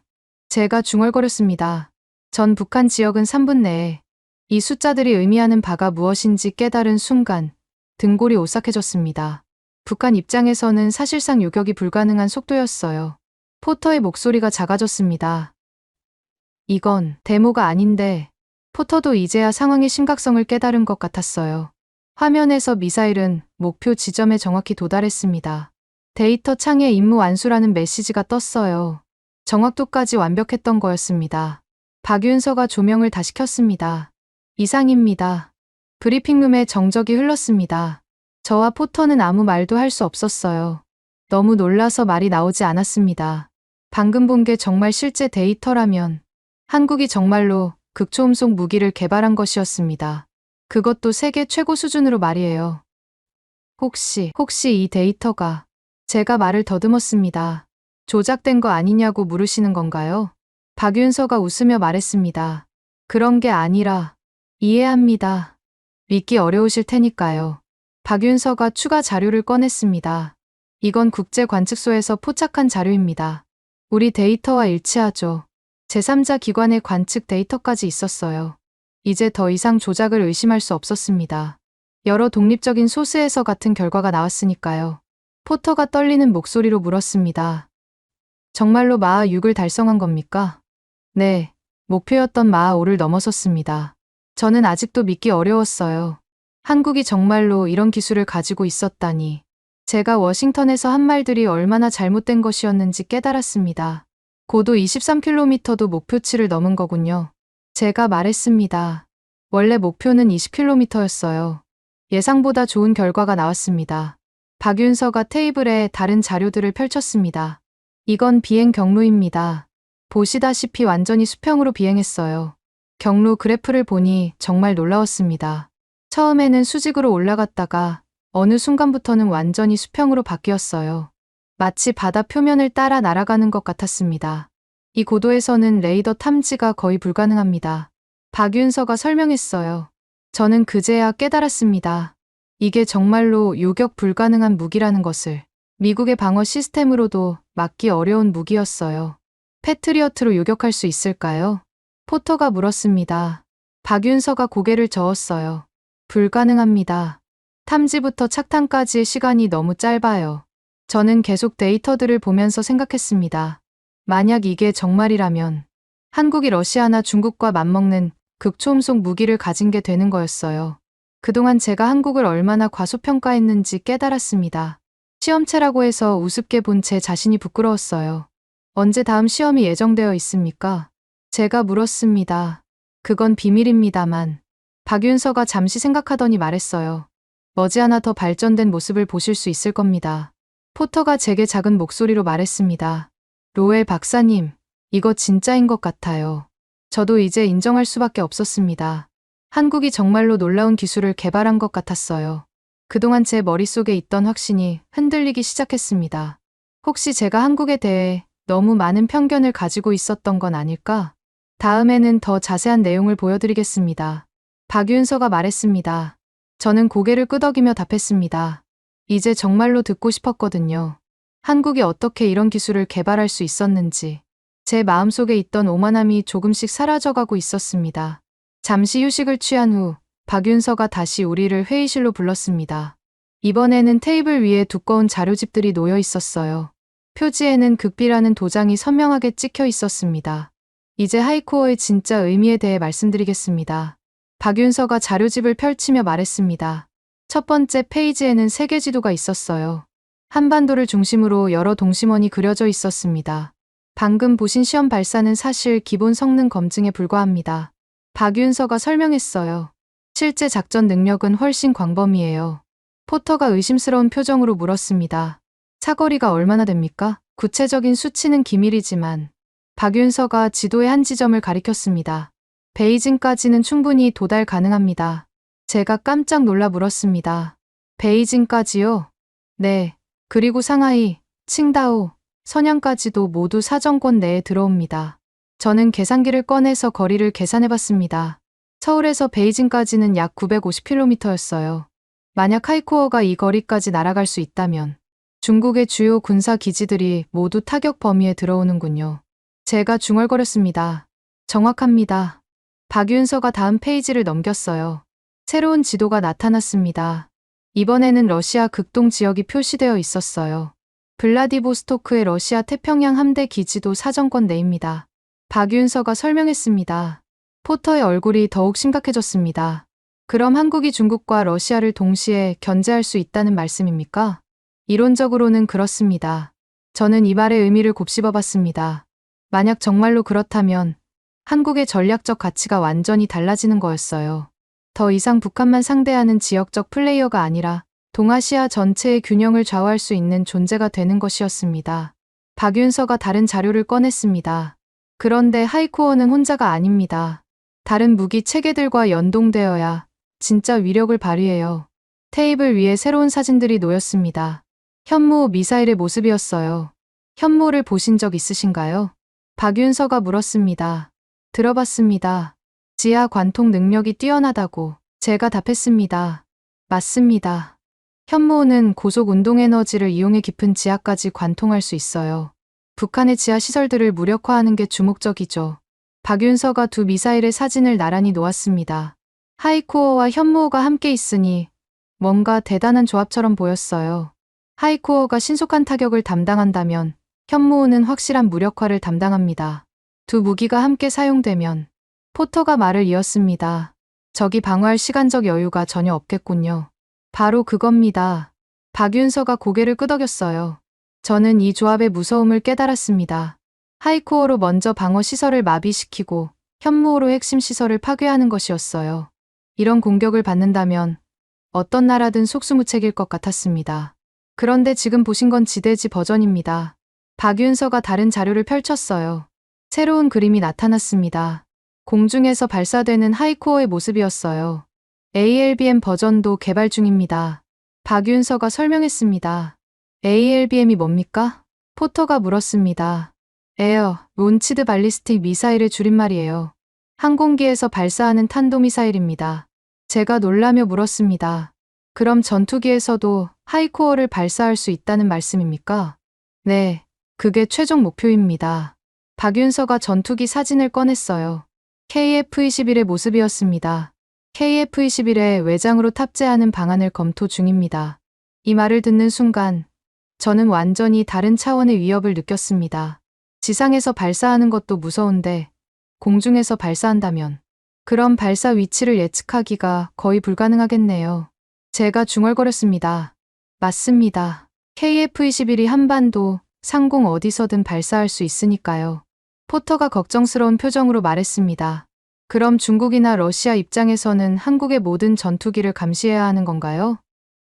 제가 중얼거렸습니다. 전 북한 지역은 3분 내에. 이 숫자들이 의미하는 바가 무엇인지 깨달은 순간 등골이 오싹해졌습니다. 북한 입장에서는 사실상 요격이 불가능한 속도였어요. 포터의 목소리가 작아졌습니다. 이건 데모가 아닌데. 포터도 이제야 상황의 심각성을 깨달은 것 같았어요. 화면에서 미사일은 목표 지점에 정확히 도달했습니다. 데이터 창에 임무 완수라는 메시지가 떴어요. 정확도까지 완벽했던 거였습니다. 박윤서가 조명을 다시 켰습니다. 이상입니다. 브리핑룸에 정적이 흘렀습니다. 저와 포터는 아무 말도 할 수 없었어요. 너무 놀라서 말이 나오지 않았습니다. 방금 본 게 정말 실제 데이터라면 한국이 정말로 극초음속 무기를 개발한 것이었습니다. 그것도 세계 최고 수준으로 말이에요. 혹시 이 데이터가. 제가 말을 더듬었습니다. 조작된 거 아니냐고 물으시는 건가요? 박윤서가 웃으며 말했습니다. 그런 게 아니라. 이해합니다. 믿기 어려우실 테니까요. 박윤서가 추가 자료를 꺼냈습니다. 이건 국제관측소에서 포착한 자료입니다. 우리 데이터와 일치하죠. 제3자 기관의 관측 데이터까지 있었어요. 이제 더 이상 조작을 의심할 수 없었습니다. 여러 독립적인 소스에서 같은 결과가 나왔으니까요. 포터가 떨리는 목소리로 물었습니다. 정말로 마하 6을 달성한 겁니까? 네, 목표였던 마하 5를 넘어섰습니다. 저는 아직도 믿기 어려웠어요. 한국이 정말로 이런 기술을 가지고 있었다니. 제가 워싱턴에서 한 말들이 얼마나 잘못된 것이었는지 깨달았습니다. 고도 23km도 목표치를 넘은 거군요. 제가 말했습니다. 원래 목표는 20km였어요. 예상보다 좋은 결과가 나왔습니다. 박윤서가 테이블에 다른 자료들을 펼쳤습니다. 이건 비행 경로입니다. 보시다시피 완전히 수평으로 비행했어요. 경로 그래프를 보니 정말 놀라웠습니다. 처음에는 수직으로 올라갔다가 어느 순간부터는 완전히 수평으로 바뀌었어요. 마치 바다 표면을 따라 날아가는 것 같았습니다. 이 고도에서는 레이더 탐지가 거의 불가능합니다. 박윤서가 설명했어요. 저는 그제야 깨달았습니다. 이게 정말로 요격 불가능한 무기라는 것을. 미국의 방어 시스템으로도 막기 어려운 무기였어요. 패트리어트로 요격할 수 있을까요? 포터가 물었습니다. 박윤서가 고개를 저었어요. 불가능합니다. 탐지부터 착탄까지의 시간이 너무 짧아요. 저는 계속 데이터들을 보면서 생각했습니다. 만약 이게 정말이라면 한국이 러시아나 중국과 맞먹는 극초음속 무기를 가진 게 되는 거였어요. 그동안 제가 한국을 얼마나 과소평가했는지 깨달았습니다. 시험체라고 해서 우습게 본 제 자신이 부끄러웠어요. 언제 다음 시험이 예정되어 있습니까? 제가 물었습니다. 그건 비밀입니다만. 박윤서가 잠시 생각하더니 말했어요. 머지않아 더 발전된 모습을 보실 수 있을 겁니다. 포터가 제게 작은 목소리로 말했습니다. 로엘 박사님, 이거 진짜인 것 같아요. 저도 이제 인정할 수밖에 없었습니다. 한국이 정말로 놀라운 기술을 개발한 것 같았어요. 그동안 제 머릿속에 있던 확신이 흔들리기 시작했습니다. 혹시 제가 한국에 대해 너무 많은 편견을 가지고 있었던 건 아닐까? 다음에는 더 자세한 내용을 보여드리겠습니다. 박윤서가 말했습니다. 저는 고개를 끄덕이며 답했습니다. 이제 정말로 듣고 싶었거든요. 한국이 어떻게 이런 기술을 개발할 수 있었는지. 제 마음속에 있던 오만함이 조금씩 사라져가고 있었습니다. 잠시 휴식을 취한 후 박윤서가 다시 우리를 회의실로 불렀습니다. 이번에는 테이블 위에 두꺼운 자료집들이 놓여 있었어요. 표지에는 극비라는 도장이 선명하게 찍혀 있었습니다. 이제 하이코어의 진짜 의미에 대해 말씀드리겠습니다. 박윤서가 자료집을 펼치며 말했습니다. 첫 번째 페이지에는 세계 지도가 있었어요. 한반도를 중심으로 여러 동심원이 그려져 있었습니다. 방금 보신 시험 발사는 사실 기본 성능 검증에 불과합니다. 박윤서가 설명했어요. 실제 작전 능력은 훨씬 광범위해요. 포터가 의심스러운 표정으로 물었습니다. 사거리가 얼마나 됩니까? 구체적인 수치는 기밀이지만 박윤서가 지도의 한 지점을 가리켰습니다. 베이징까지는 충분히 도달 가능합니다. 제가 깜짝 놀라 물었습니다. 베이징까지요? 네. 그리고 상하이, 칭다오, 선양까지도 모두 사정권 내에 들어옵니다. 저는 계산기를 꺼내서 거리를 계산해봤습니다. 서울에서 베이징까지는 약 950km였어요. 만약 하이코어가 이 거리까지 날아갈 수 있다면 중국의 주요 군사 기지들이 모두 타격 범위에 들어오는군요. 제가 중얼거렸습니다. 정확합니다. 박윤서가 다음 페이지를 넘겼어요. 새로운 지도가 나타났습니다. 이번에는 러시아 극동 지역이 표시되어 있었어요. 블라디보스토크의 러시아 태평양 함대 기지도 사정권 내입니다. 박윤서가 설명했습니다. 포터의 얼굴이 더욱 심각해졌습니다. 그럼 한국이 중국과 러시아를 동시에 견제할 수 있다는 말씀입니까? 이론적으로는 그렇습니다. 저는 이 말의 의미를 곱씹어봤습니다. 만약 정말로 그렇다면 한국의 전략적 가치가 완전히 달라지는 거였어요. 더 이상 북한만 상대하는 지역적 플레이어가 아니라 동아시아 전체의 균형을 좌우할 수 있는 존재가 되는 것이었습니다. 박윤서가 다른 자료를 꺼냈습니다. 그런데 하이코어는 혼자가 아닙니다. 다른 무기 체계들과 연동되어야 진짜 위력을 발휘해요. 테이블 위에 새로운 사진들이 놓였습니다. 현무 미사일의 모습이었어요. 현무를 보신 적 있으신가요? 박윤서가 물었습니다. 들어봤습니다. 지하 관통 능력이 뛰어나다고. 제가 답했습니다. 맞습니다. 현무는 고속 운동에너지를 이용해 깊은 지하까지 관통할 수 있어요. 북한의 지하 시설들을 무력화하는 게 주목적이죠. 박윤서가 두 미사일의 사진을 나란히 놓았습니다. 하이코어와 현무호가 함께 있으니 뭔가 대단한 조합처럼 보였어요. 하이코어가 신속한 타격을 담당한다면 현무호는 확실한 무력화를 담당합니다. 두 무기가 함께 사용되면 포터가 말을 이었습니다. 적이 방어할 시간적 여유가 전혀 없겠군요. 바로 그겁니다. 박윤서가 고개를 끄덕였어요. 저는 이 조합의 무서움을 깨달았습니다. 하이코어로 먼저 방어 시설을 마비시키고 현무호로 핵심 시설을 파괴하는 것이었어요. 이런 공격을 받는다면 어떤 나라든 속수무책일 것 같았습니다. 그런데 지금 보신 건 지대지 버전입니다. 박윤서가 다른 자료를 펼쳤어요. 새로운 그림이 나타났습니다. 공중에서 발사되는 하이코어의 모습이었어요. ALBM 버전도 개발 중입니다. 박윤서가 설명했습니다. ALBM이 뭡니까? 포터가 물었습니다. 에어, 론치드 발리스틱 미사일의 줄임말이에요. 항공기에서 발사하는 탄도미사일입니다. 제가 놀라며 물었습니다. 그럼 전투기에서도 하이코어를 발사할 수 있다는 말씀입니까? 네, 그게 최종 목표입니다. 박윤서가 전투기 사진을 꺼냈어요. KF-21의 모습이었습니다. KF-21의 외장으로 탑재하는 방안을 검토 중입니다. 이 말을 듣는 순간 저는 완전히 다른 차원의 위협을 느꼈습니다. 지상에서 발사하는 것도 무서운데 공중에서 발사한다면 그럼 발사 위치를 예측하기가 거의 불가능하겠네요. 제가 중얼거렸습니다. 맞습니다. KF-21이 한반도, 상공 어디서든 발사할 수 있으니까요. 포터가 걱정스러운 표정으로 말했습니다. 그럼 중국이나 러시아 입장에서는 한국의 모든 전투기를 감시해야 하는 건가요?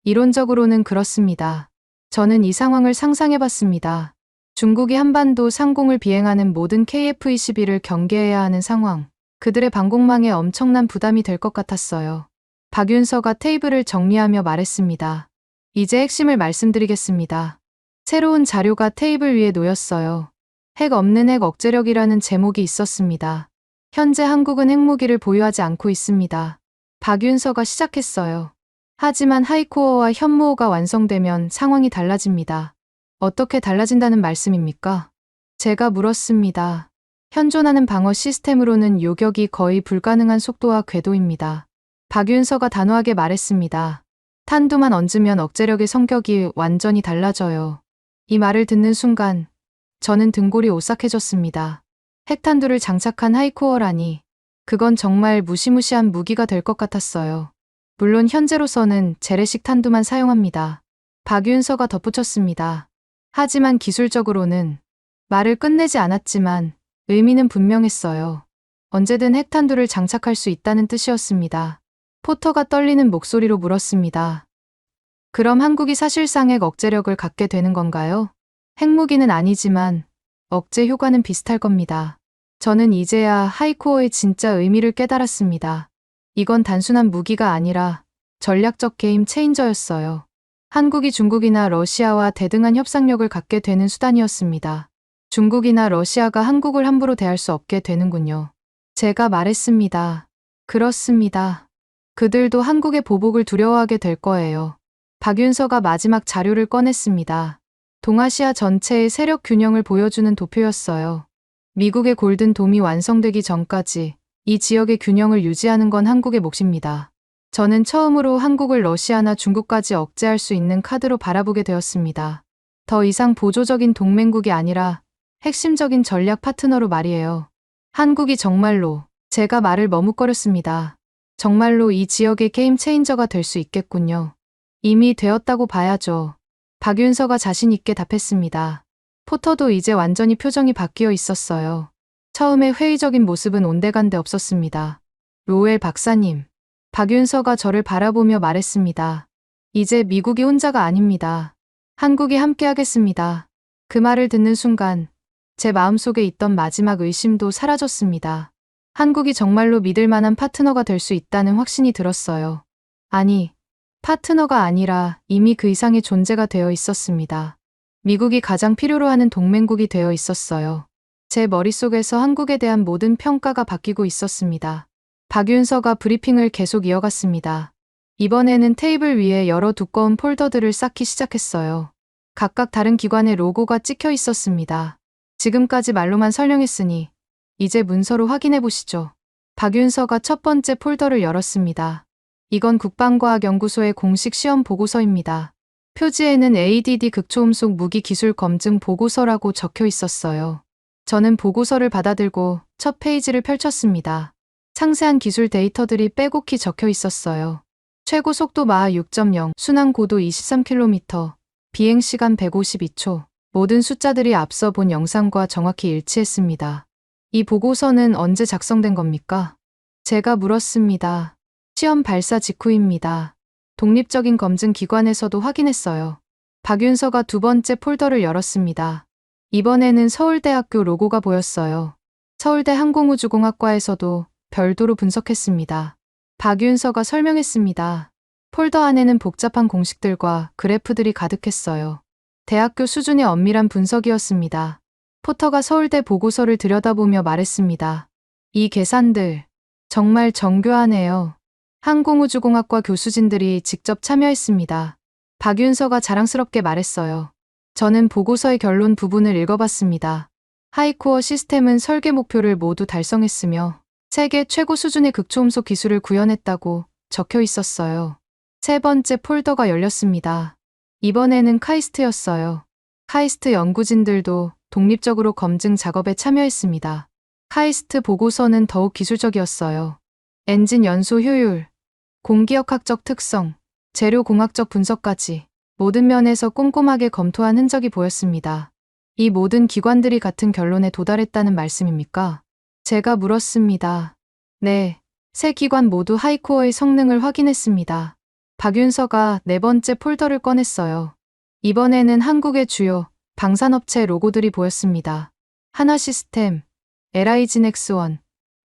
이론적으로는 그렇습니다. 저는 이 상황을 상상해봤습니다. 중국이 한반도 상공을 비행하는 모든 KF-21을 경계해야 하는 상황. 그들의 방공망에 엄청난 부담이 될 것 같았어요. 박윤서가 테이블을 정리하며 말했습니다. 이제 핵심을 말씀드리겠습니다. 새로운 자료가 테이블 위에 놓였어요. 핵 없는 핵 억제력이라는 제목이 있었습니다. 현재 한국은 핵무기를 보유하지 않고 있습니다. 박윤서가 시작했어요. 하지만 하이코어와 현무호가 완성되면 상황이 달라집니다. 어떻게 달라진다는 말씀입니까? 제가 물었습니다. 현존하는 방어 시스템으로는 요격이 거의 불가능한 속도와 궤도입니다. 박윤서가 단호하게 말했습니다. 탄두만 얹으면 억제력의 성격이 완전히 달라져요. 이 말을 듣는 순간 저는 등골이 오싹해졌습니다. 핵탄두를 장착한 하이코어라니 그건 정말 무시무시한 무기가 될 것 같았어요. 물론 현재로서는 재래식 탄두만 사용합니다. 박윤서가 덧붙였습니다. 하지만 기술적으로는 말을 끝내지 않았지만 의미는 분명했어요. 언제든 핵탄두를 장착할 수 있다는 뜻이었습니다. 포터가 떨리는 목소리로 물었습니다. 그럼 한국이 사실상 핵 억제력을 갖게 되는 건가요? 핵무기는 아니지만 억제 효과는 비슷할 겁니다. 저는 이제야 하이코어의 진짜 의미를 깨달았습니다. 이건 단순한 무기가 아니라 전략적 게임 체인저였어요. 한국이 중국이나 러시아와 대등한 협상력을 갖게 되는 수단이었습니다. 중국이나 러시아가 한국을 함부로 대할 수 없게 되는군요. 제가 말했습니다. 그렇습니다. 그들도 한국의 보복을 두려워하게 될 거예요. 박윤서가 마지막 자료를 꺼냈습니다. 동아시아 전체의 세력 균형을 보여주는 도표였어요. 미국의 골든돔이 완성되기 전까지 이 지역의 균형을 유지하는 건 한국의 몫입니다. 저는 처음으로 한국을 러시아나 중국까지 억제할 수 있는 카드로 바라보게 되었습니다. 더 이상 보조적인 동맹국이 아니라 핵심적인 전략 파트너로 말이에요. 한국이 정말로, 제가 말을 머뭇거렸습니다. 정말로 이 지역의 게임 체인저가 될 수 있겠군요. 이미 되었다고 봐야죠. 박윤서가 자신 있게 답했습니다. 포터도 이제 완전히 표정이 바뀌어 있었어요. 처음에 회의적인 모습은 온데간데 없었습니다. 로웰 박사님. 박윤서가 저를 바라보며 말했습니다. 이제 미국이 혼자가 아닙니다. 한국이 함께하겠습니다. 그 말을 듣는 순간 제 마음속에 있던 마지막 의심도 사라졌습니다. 한국이 정말로 믿을 만한 파트너가 될 수 있다는 확신이 들었어요. 아니, 파트너가 아니라 이미 그 이상의 존재가 되어 있었습니다. 미국이 가장 필요로 하는 동맹국이 되어 있었어요. 제 머릿속에서 한국에 대한 모든 평가가 바뀌고 있었습니다. 박윤서가 브리핑을 계속 이어갔습니다. 이번에는 테이블 위에 여러 두꺼운 폴더들을 쌓기 시작했어요. 각각 다른 기관의 로고가 찍혀 있었습니다. 지금까지 말로만 설명했으니 이제 문서로 확인해 보시죠. 박윤서가 첫 번째 폴더를 열었습니다. 이건 국방과학연구소의 공식 시험 보고서입니다. 표지에는 ADD 극초음속 무기 기술 검증 보고서라고 적혀 있었어요. 저는 보고서를 받아들고 첫 페이지를 펼쳤습니다. 상세한 기술 데이터들이 빼곡히 적혀 있었어요. 최고 속도 마하 6.0, 순항 고도 23km, 비행 시간 152초. 모든 숫자들이 앞서 본 영상과 정확히 일치했습니다. 이 보고서는 언제 작성된 겁니까? 제가 물었습니다. 시험 발사 직후입니다. 독립적인 검증 기관에서도 확인했어요. 박윤서가 두 번째 폴더를 열었습니다. 이번에는 서울대학교 로고가 보였어요. 서울대 항공우주공학과에서도 별도로 분석했습니다. 박윤서가 설명했습니다. 폴더 안에는 복잡한 공식들과 그래프들이 가득했어요. 대학교 수준의 엄밀한 분석이었습니다. 포터가 서울대 보고서를 들여다보며 말했습니다. 이 계산들 정말 정교하네요. 항공우주공학과 교수진들이 직접 참여했습니다. 박윤서가 자랑스럽게 말했어요. 저는 보고서의 결론 부분을 읽어봤습니다. 하이코어 시스템은 설계 목표를 모두 달성했으며 세계 최고 수준의 극초음속 기술을 구현했다고 적혀 있었어요. 세 번째 폴더가 열렸습니다. 이번에는 카이스트였어요. 카이스트 연구진들도 독립적으로 검증 작업에 참여했습니다. 카이스트 보고서는 더욱 기술적이었어요. 엔진 연소 효율, 공기역학적 특성, 재료 공학적 분석까지 모든 면에서 꼼꼼하게 검토한 흔적이 보였습니다. 이 모든 기관들이 같은 결론에 도달했다는 말씀입니까? 제가 물었습니다. 네, 세 기관 모두 하이코어의 성능을 확인했습니다. 박윤서가 네 번째 폴더를 꺼냈어요. 이번에는 한국의 주요 방산업체 로고들이 보였습니다. 하나시스템, LI진엑스원,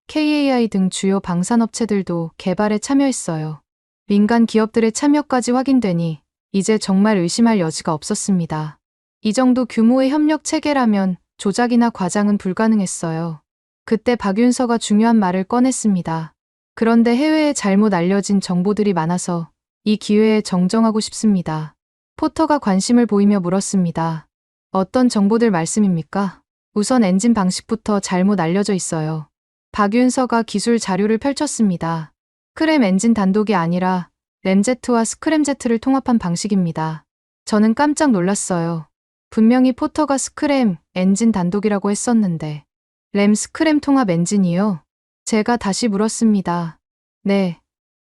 KAI 등 주요 방산업체들도 개발에 참여했어요. 민간 기업들의 참여까지 확인되니 이제 정말 의심할 여지가 없었습니다. 이 정도 규모의 협력 체계라면 조작이나 과장은 불가능했어요. 그때 박윤서가 중요한 말을 꺼냈습니다. 그런데 해외에 잘못 알려진 정보들이 많아서 이 기회에 정정하고 싶습니다. 포터가 관심을 보이며 물었습니다. 어떤 정보들 말씀입니까? 우선 엔진 방식부터 잘못 알려져 있어요. 박윤서가 기술 자료를 펼쳤습니다. 스크램 엔진 단독이 아니라 램제트와 스크램제트를 통합한 방식입니다. 저는 깜짝 놀랐어요. 분명히 포터가 스크램 엔진 단독이라고 했었는데 램 스크램 통합 엔진이요? 제가 다시 물었습니다. 네.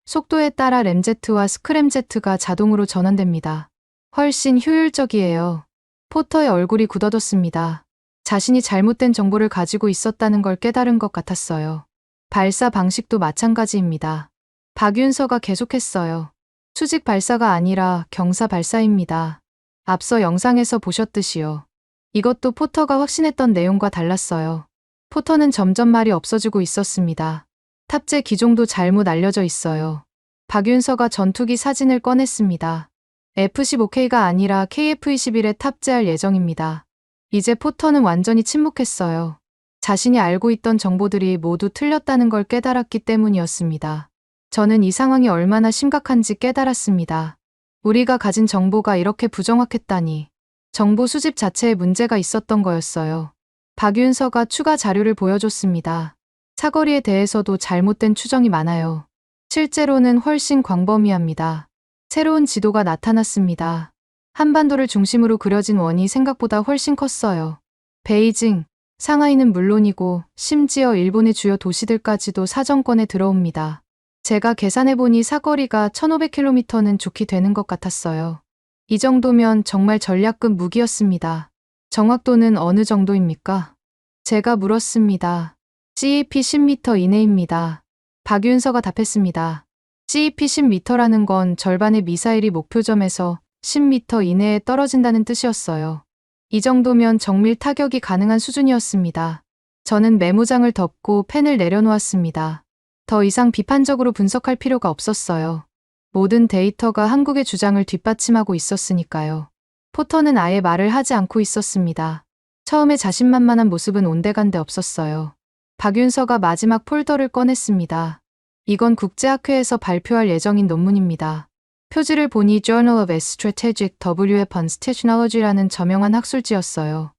속도에 따라 램제트와 스크램제트가 자동으로 전환됩니다. 훨씬 효율적이에요. 포터의 얼굴이 굳어졌습니다. 자신이 잘못된 정보를 가지고 있었다는 걸 깨달은 것 같았어요. 발사 방식도 마찬가지입니다. 박윤서가 계속했어요. 수직 발사가 아니라 경사 발사입니다. 앞서 영상에서 보셨듯이요. 이것도 포터가 확신했던 내용과 달랐어요. 포터는 점점 말이 없어지고 있었습니다. 탑재 기종도 잘못 알려져 있어요. 박윤서가 전투기 사진을 꺼냈습니다. F-15K가 아니라 KF-21에 탑재할 예정입니다. 이제 포터는 완전히 침묵했어요. 자신이 알고 있던 정보들이 모두 틀렸다는 걸 깨달았기 때문이었습니다. 저는 이 상황이 얼마나 심각한지 깨달았습니다. 우리가 가진 정보가 이렇게 부정확했다니. 정보 수집 자체에 문제가 있었던 거였어요. 박윤서가 추가 자료를 보여줬습니다. 사거리에 대해서도 잘못된 추정이 많아요. 실제로는 훨씬 광범위합니다. 새로운 지도가 나타났습니다. 한반도를 중심으로 그려진 원이 생각보다 훨씬 컸어요. 베이징, 상하이는 물론이고 심지어 일본의 주요 도시들까지도 사정권에 들어옵니다. 제가 계산해보니 사거리가 1500km는 좋게 되는 것 같았어요. 이 정도면 정말 전략급 무기였습니다. 정확도는 어느 정도입니까? 제가 물었습니다. CEP 10m 이내입니다. 박윤서가 답했습니다. CEP 10m라는 건 절반의 미사일이 목표점에서 10m 이내에 떨어진다는 뜻이었어요. 이 정도면 정밀 타격이 가능한 수준이었습니다. 저는 메모장을 덮고 펜을 내려놓았습니다. 더 이상 비판적으로 분석할 필요가 없었어요. 모든 데이터가 한국의 주장을 뒷받침하고 있었으니까요. 포터는 아예 말을 하지 않고 있었습니다. 처음에 자신만만한 모습은 온데간데 없었어요. 박윤서가 마지막 폴더를 꺼냈습니다. 이건 국제학회에서 발표할 예정인 논문입니다. 표지를 보니 Journal of Strategic Weapons Technology라는 저명한 학술지였어요.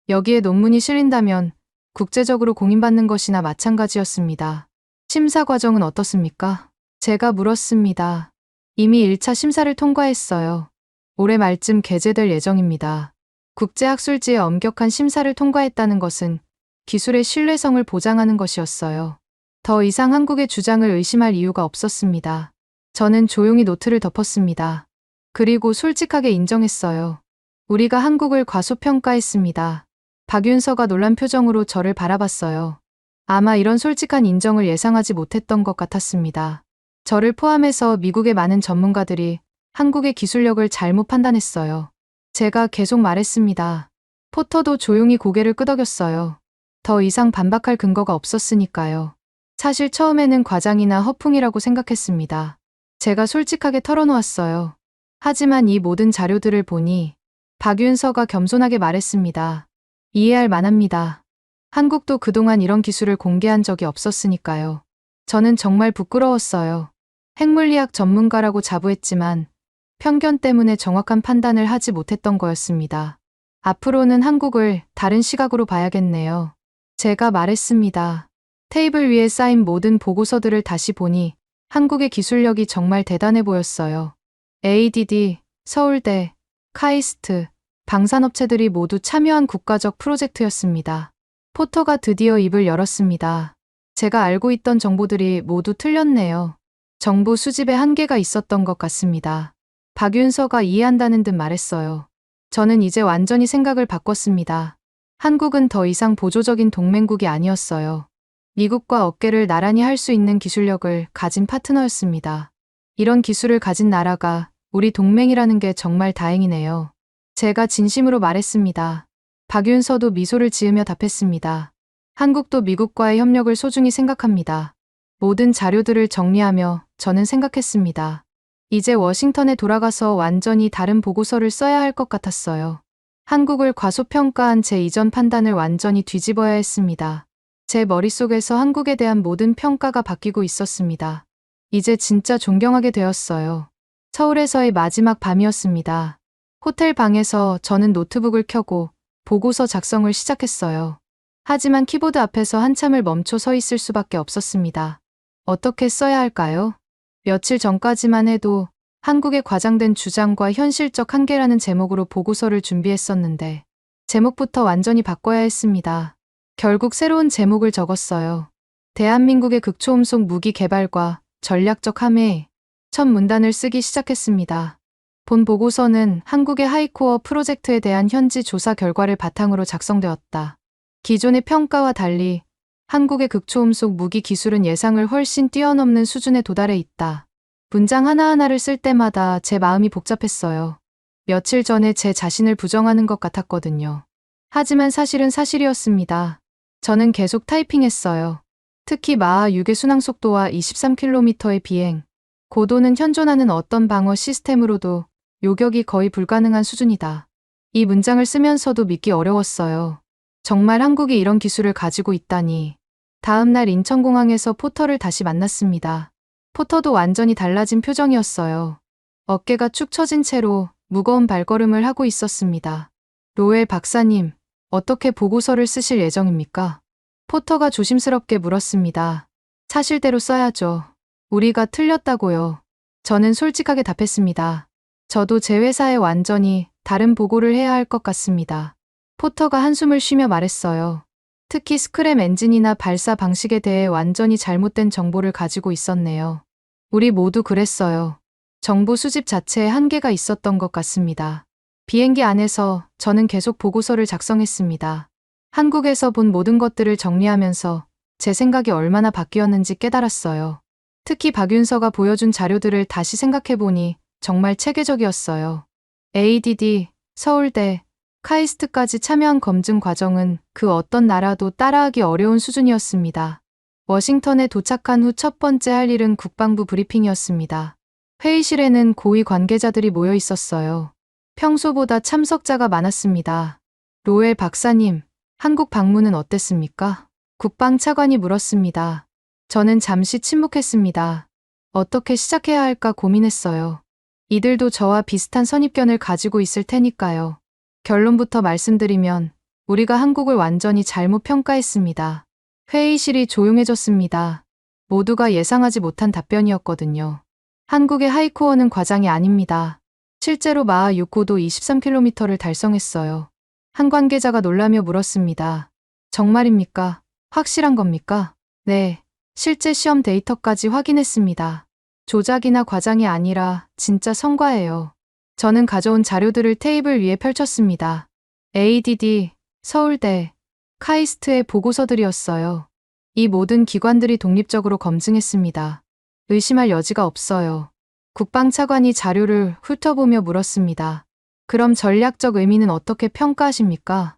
여기에 논문이 실린다면 국제적으로 공인받는 것이나 마찬가지였습니다. 심사 과정은 어떻습니까? 제가 물었습니다. 이미 1차 심사를 통과했어요. 올해 말쯤 게재될 예정입니다. 국제학술지의 엄격한 심사를 통과했다는 것은 기술의 신뢰성을 보장하는 것이었어요. 더 이상 한국의 주장을 의심할 이유가 없었습니다. 저는 조용히 노트를 덮었습니다. 그리고 솔직하게 인정했어요. 우리가 한국을 과소평가했습니다. 박윤서가 놀란 표정으로 저를 바라봤어요. 아마 이런 솔직한 인정을 예상하지 못했던 것 같았습니다. 저를 포함해서 미국의 많은 전문가들이 한국의 기술력을 잘못 판단했어요. 제가 계속 말했습니다. 포터도 조용히 고개를 끄덕였어요. 더 이상 반박할 근거가 없었으니까요. 사실 처음에는 과장이나 허풍이라고 생각했습니다. 제가 솔직하게 털어놓았어요. 하지만 이 모든 자료들을 보니 박윤서가 겸손하게 말했습니다. 이해할 만합니다. 한국도 그동안 이런 기술을 공개한 적이 없었으니까요. 저는 정말 부끄러웠어요. 핵물리학 전문가라고 자부했지만 편견 때문에 정확한 판단을 하지 못했던 거였습니다. 앞으로는 한국을 다른 시각으로 봐야겠네요. 제가 말했습니다. 테이블 위에 쌓인 모든 보고서들을 다시 보니 한국의 기술력이 정말 대단해 보였어요. ADD, 서울대, 카이스트, 방산업체들이 모두 참여한 국가적 프로젝트였습니다. 포터가 드디어 입을 열었습니다. 제가 알고 있던 정보들이 모두 틀렸네요. 정보 수집에 한계가 있었던 것 같습니다. 박윤서가 이해한다는 듯 말했어요. 저는 이제 완전히 생각을 바꿨습니다. 한국은 더 이상 보조적인 동맹국이 아니었어요. 미국과 어깨를 나란히 할 수 있는 기술력을 가진 파트너였습니다. 이런 기술을 가진 나라가 우리 동맹이라는 게 정말 다행이네요. 제가 진심으로 말했습니다. 박윤서도 미소를 지으며 답했습니다. 한국도 미국과의 협력을 소중히 생각합니다. 모든 자료들을 정리하며 저는 생각했습니다. 이제 워싱턴에 돌아가서 완전히 다른 보고서를 써야 할 것 같았어요. 한국을 과소평가한 제 이전 판단을 완전히 뒤집어야 했습니다. 제 머릿속에서 한국에 대한 모든 평가가 바뀌고 있었습니다. 이제 진짜 존경하게 되었어요. 서울에서의 마지막 밤이었습니다. 호텔 방에서 저는 노트북을 켜고 보고서 작성을 시작했어요. 하지만 키보드 앞에서 한참을 멈춰 서 있을 수밖에 없었습니다. 어떻게 써야 할까요? 며칠 전까지만 해도 한국의 과장된 주장과 현실적 한계라는 제목으로 보고서를 준비했었는데 제목부터 완전히 바꿔야 했습니다. 결국 새로운 제목을 적었어요. 대한민국의 극초음속 무기 개발과 전략적 함에 첫 문단을 쓰기 시작했습니다. 본 보고서는 한국의 하이코어 프로젝트에 대한 현지 조사 결과를 바탕으로 작성되었다. 기존의 평가와 달리 한국의 극초음속 무기 기술은 예상을 훨씬 뛰어넘는 수준에 도달해 있다. 문장 하나하나를 쓸 때마다 제 마음이 복잡했어요. 며칠 전에 제 자신을 부정하는 것 같았거든요. 하지만 사실은 사실이었습니다. 저는 계속 타이핑했어요. 특히 마하 6의 순항 속도와 23km의 비행, 고도는 현존하는 어떤 방어 시스템으로도 요격이 거의 불가능한 수준이다. 이 문장을 쓰면서도 믿기 어려웠어요. 정말 한국이 이런 기술을 가지고 있다니. 다음 날 인천공항에서 포터를 다시 만났습니다. 포터도 완전히 달라진 표정이었어요. 어깨가 축 처진 채로 무거운 발걸음을 하고 있었습니다. 로엘 박사님, 어떻게 보고서를 쓰실 예정입니까? 포터가 조심스럽게 물었습니다. 사실대로 써야죠. 우리가 틀렸다고요. 저는 솔직하게 답했습니다. 저도 제 회사에 완전히 다른 보고를 해야 할 것 같습니다. 포터가 한숨을 쉬며 말했어요. 특히 스크램 엔진이나 발사 방식에 대해 완전히 잘못된 정보를 가지고 있었네요. 우리 모두 그랬어요. 정보 수집 자체에 한계가 있었던 것 같습니다. 비행기 안에서 저는 계속 보고서를 작성했습니다. 한국에서 본 모든 것들을 정리하면서 제 생각이 얼마나 바뀌었는지 깨달았어요. 특히 박윤서가 보여준 자료들을 다시 생각해보니 정말 체계적이었어요. ADD, 서울대, 카이스트까지 참여한 검증 과정은 그 어떤 나라도 따라하기 어려운 수준이었습니다. 워싱턴에 도착한 후 첫 번째 할 일은 국방부 브리핑이었습니다. 회의실에는 고위 관계자들이 모여 있었어요. 평소보다 참석자가 많았습니다. 로엘 박사님, 한국 방문은 어땠습니까? 국방차관이 물었습니다. 저는 잠시 침묵했습니다. 어떻게 시작해야 할까 고민했어요. 이들도 저와 비슷한 선입견을 가지고 있을 테니까요. 결론부터 말씀드리면 우리가 한국을 완전히 잘못 평가했습니다. 회의실이 조용해졌습니다. 모두가 예상하지 못한 답변이었거든요. 한국의 하이코어는 과장이 아닙니다. 실제로 마하 6 고도 23km를 달성했어요. 한 관계자가 놀라며 물었습니다. 정말입니까? 확실한 겁니까? 네, 실제 시험 데이터까지 확인했습니다. 조작이나 과장이 아니라 진짜 성과예요. 저는 가져온 자료들을 테이블 위에 펼쳤습니다. ADD, 서울대, 카이스트의 보고서들이었어요. 이 모든 기관들이 독립적으로 검증했습니다. 의심할 여지가 없어요. 국방차관이 자료를 훑어보며 물었습니다. 그럼 전략적 의미는 어떻게 평가하십니까?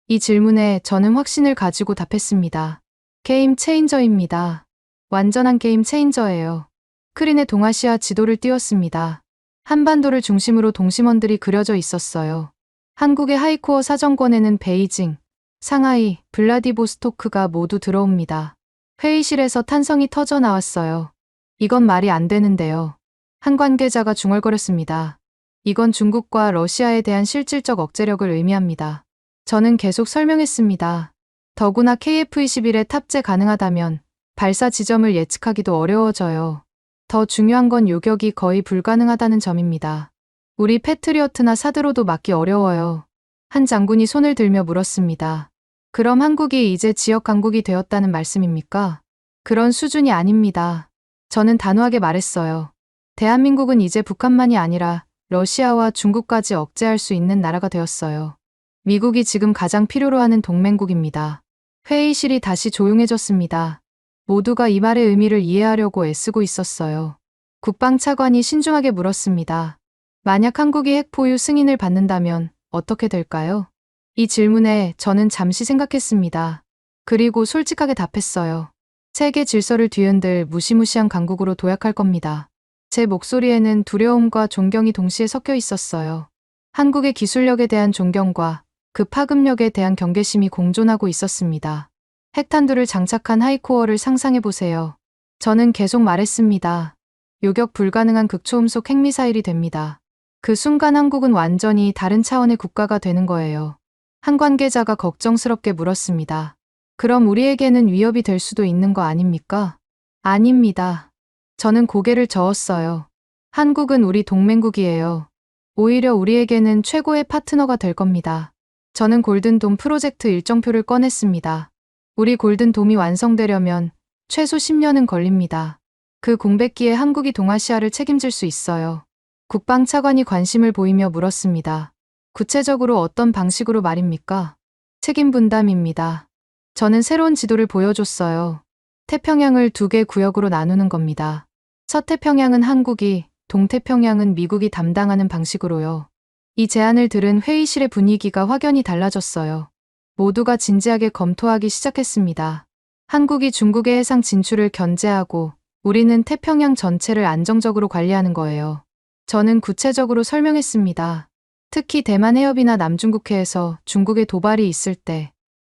이 질문에 저는 확신을 가지고 답했습니다. 게임 체인저입니다. 완전한 게임 체인저예요. 스크린에 동아시아 지도를 띄웠습니다. 한반도를 중심으로 동심원들이 그려져 있었어요. 한국의 하이코어 사정권에는 베이징, 상하이, 블라디보스토크가 모두 들어옵니다. 회의실에서 탄성이 터져 나왔어요. 이건 말이 안 되는데요. 한 관계자가 중얼거렸습니다. 이건 중국과 러시아에 대한 실질적 억제력을 의미합니다. 저는 계속 설명했습니다. 더구나 KF-21에 탑재 가능하다면 발사 지점을 예측하기도 어려워져요. 더 중요한 건 요격이 거의 불가능하다는 점입니다. 우리 패트리어트나 사드로도 막기 어려워요. 한 장군이 손을 들며 물었습니다. 그럼 한국이 이제 지역 강국이 되었다는 말씀입니까? 그런 수준이 아닙니다. 저는 단호하게 말했어요. 대한민국은 이제 북한만이 아니라 러시아와 중국까지 억제할 수 있는 나라가 되었어요. 미국이 지금 가장 필요로 하는 동맹국입니다. 회의실이 다시 조용해졌습니다. 모두가 이 말의 의미를 이해하려고 애쓰고 있었어요. 국방차관이 신중하게 물었습니다. 만약 한국이 핵 보유 승인을 받는다면 어떻게 될까요? 이 질문에 저는 잠시 생각했습니다. 그리고 솔직하게 답했어요. 세계 질서를 뒤흔들 무시무시한 강국으로 도약할 겁니다. 제 목소리에는 두려움과 존경이 동시에 섞여 있었어요. 한국의 기술력에 대한 존경과 그 파급력에 대한 경계심이 공존하고 있었습니다. 핵탄두를 장착한 하이코어를 상상해보세요. 저는 계속 말했습니다. 요격 불가능한 극초음속 핵미사일이 됩니다. 그 순간 한국은 완전히 다른 차원의 국가가 되는 거예요. 한 관계자가 걱정스럽게 물었습니다. 그럼 우리에게는 위협이 될 수도 있는 거 아닙니까? 아닙니다. 저는 고개를 저었어요. 한국은 우리 동맹국이에요. 오히려 우리에게는 최고의 파트너가 될 겁니다. 저는 골든돔 프로젝트 일정표를 꺼냈습니다. 우리 골든돔이 완성되려면 최소 10년은 걸립니다. 그 공백기에 한국이 동아시아를 책임질 수 있어요. 국방차관이 관심을 보이며 물었습니다. 구체적으로 어떤 방식으로 말입니까? 책임 분담입니다. 저는 새로운 지도를 보여줬어요. 태평양을 2개 구역으로 나누는 겁니다. 서태평양은 한국이, 동태평양은 미국이 담당하는 방식으로요. 이 제안을 들은 회의실의 분위기가 확연히 달라졌어요. 모두가 진지하게 검토하기 시작했습니다. 한국이 중국의 해상 진출을 견제하고 우리는 태평양 전체를 안정적으로 관리하는 거예요. 저는 구체적으로 설명했습니다. 특히 대만 해협이나 남중국해에서 중국의 도발이 있을 때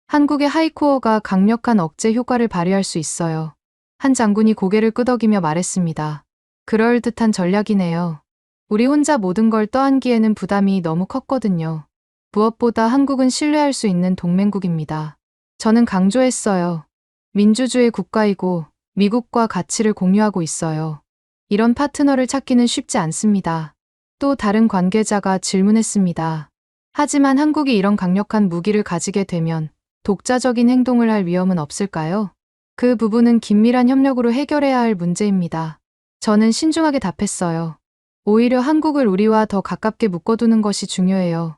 한국의 하이코어가 강력한 억제 효과를 발휘할 수 있어요. 한 장군이 고개를 끄덕이며 말했습니다. 그럴듯한 전략이네요. 우리 혼자 모든 걸 떠안기에는 부담이 너무 컸거든요. 무엇보다 한국은 신뢰할 수 있는 동맹국입니다. 저는 강조했어요. 민주주의 국가이고 미국과 가치를 공유하고 있어요. 이런 파트너를 찾기는 쉽지 않습니다. 또 다른 관계자가 질문했습니다. 하지만 한국이 이런 강력한 무기를 가지게 되면 독자적인 행동을 할 위험은 없을까요? 그 부분은 긴밀한 협력으로 해결해야 할 문제입니다. 저는 신중하게 답했어요. 오히려 한국을 우리와 더 가깝게 묶어두는 것이 중요해요.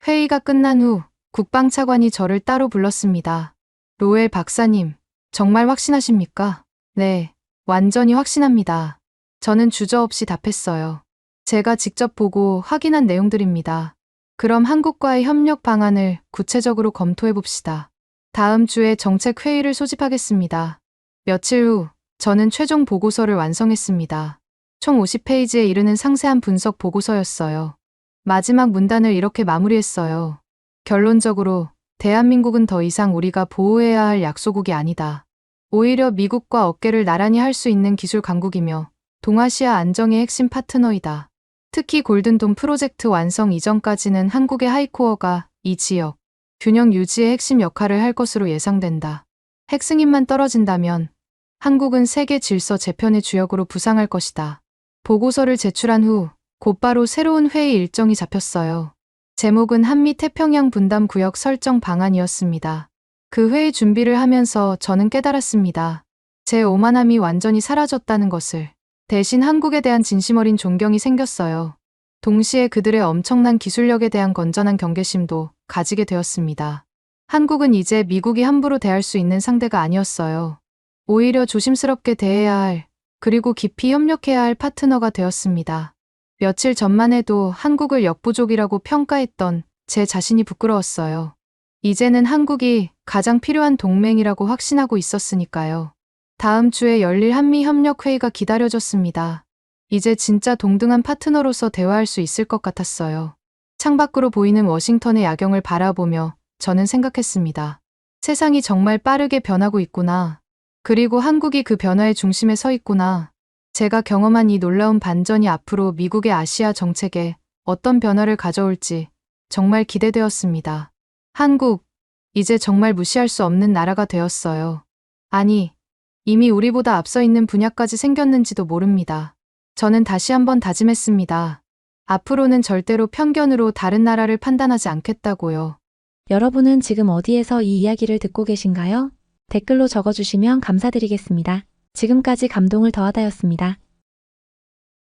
회의가 끝난 후 국방차관이 저를 따로 불렀습니다. 로엘 박사님, 정말 확신하십니까? 네, 완전히 확신합니다. 저는 주저없이 답했어요. 제가 직접 보고 확인한 내용들입니다. 그럼 한국과의 협력 방안을 구체적으로 검토해 봅시다. 다음 주에 정책 회의를 소집하겠습니다. 며칠 후 저는 최종 보고서를 완성했습니다. 총 50페이지에 이르는 상세한 분석 보고서였어요. 마지막 문단을 이렇게 마무리했어요. 결론적으로 대한민국은 더 이상 우리가 보호해야 할 약소국이 아니다. 오히려 미국과 어깨를 나란히 할 수 있는 기술 강국이며 동아시아 안정의 핵심 파트너이다. 특히 골든돔 프로젝트 완성 이전까지는 한국의 하이코어가 이 지역 균형 유지의 핵심 역할을 할 것으로 예상된다. 핵 승인만 떨어진다면 한국은 세계 질서 재편의 주역으로 부상할 것이다. 보고서를 제출한 후 곧바로 새로운 회의 일정이 잡혔어요. 제목은 한미 태평양 분담 구역 설정 방안이었습니다. 그 회의 준비를 하면서 저는 깨달았습니다. 제 오만함이 완전히 사라졌다는 것을. 대신 한국에 대한 진심 어린 존경이 생겼어요. 동시에 그들의 엄청난 기술력에 대한 건전한 경계심도 가지게 되었습니다. 한국은 이제 미국이 함부로 대할 수 있는 상대가 아니었어요. 오히려 조심스럽게 대해야 할, 그리고 깊이 협력해야 할 파트너가 되었습니다. 며칠 전만 해도 한국을 역부족이라고 평가했던 제 자신이 부끄러웠어요. 이제는 한국이 가장 필요한 동맹이라고 확신하고 있었으니까요. 다음 주에 열릴 한미협력회의가 기다려졌습니다. 이제 진짜 동등한 파트너로서 대화할 수 있을 것 같았어요. 창밖으로 보이는 워싱턴의 야경을 바라보며 저는 생각했습니다. 세상이 정말 빠르게 변하고 있구나. 그리고 한국이 그 변화의 중심에 서 있구나. 제가 경험한 이 놀라운 반전이 앞으로 미국의 아시아 정책에 어떤 변화를 가져올지 정말 기대되었습니다. 한국, 이제 정말 무시할 수 없는 나라가 되었어요. 아니, 이미 우리보다 앞서 있는 분야까지 생겼는지도 모릅니다. 저는 다시 한번 다짐했습니다. 앞으로는 절대로 편견으로 다른 나라를 판단하지 않겠다고요. 여러분은 지금 어디에서 이 이야기를 듣고 계신가요? 댓글로 적어주시면 감사드리겠습니다. 지금까지 감동을 더하다였습니다.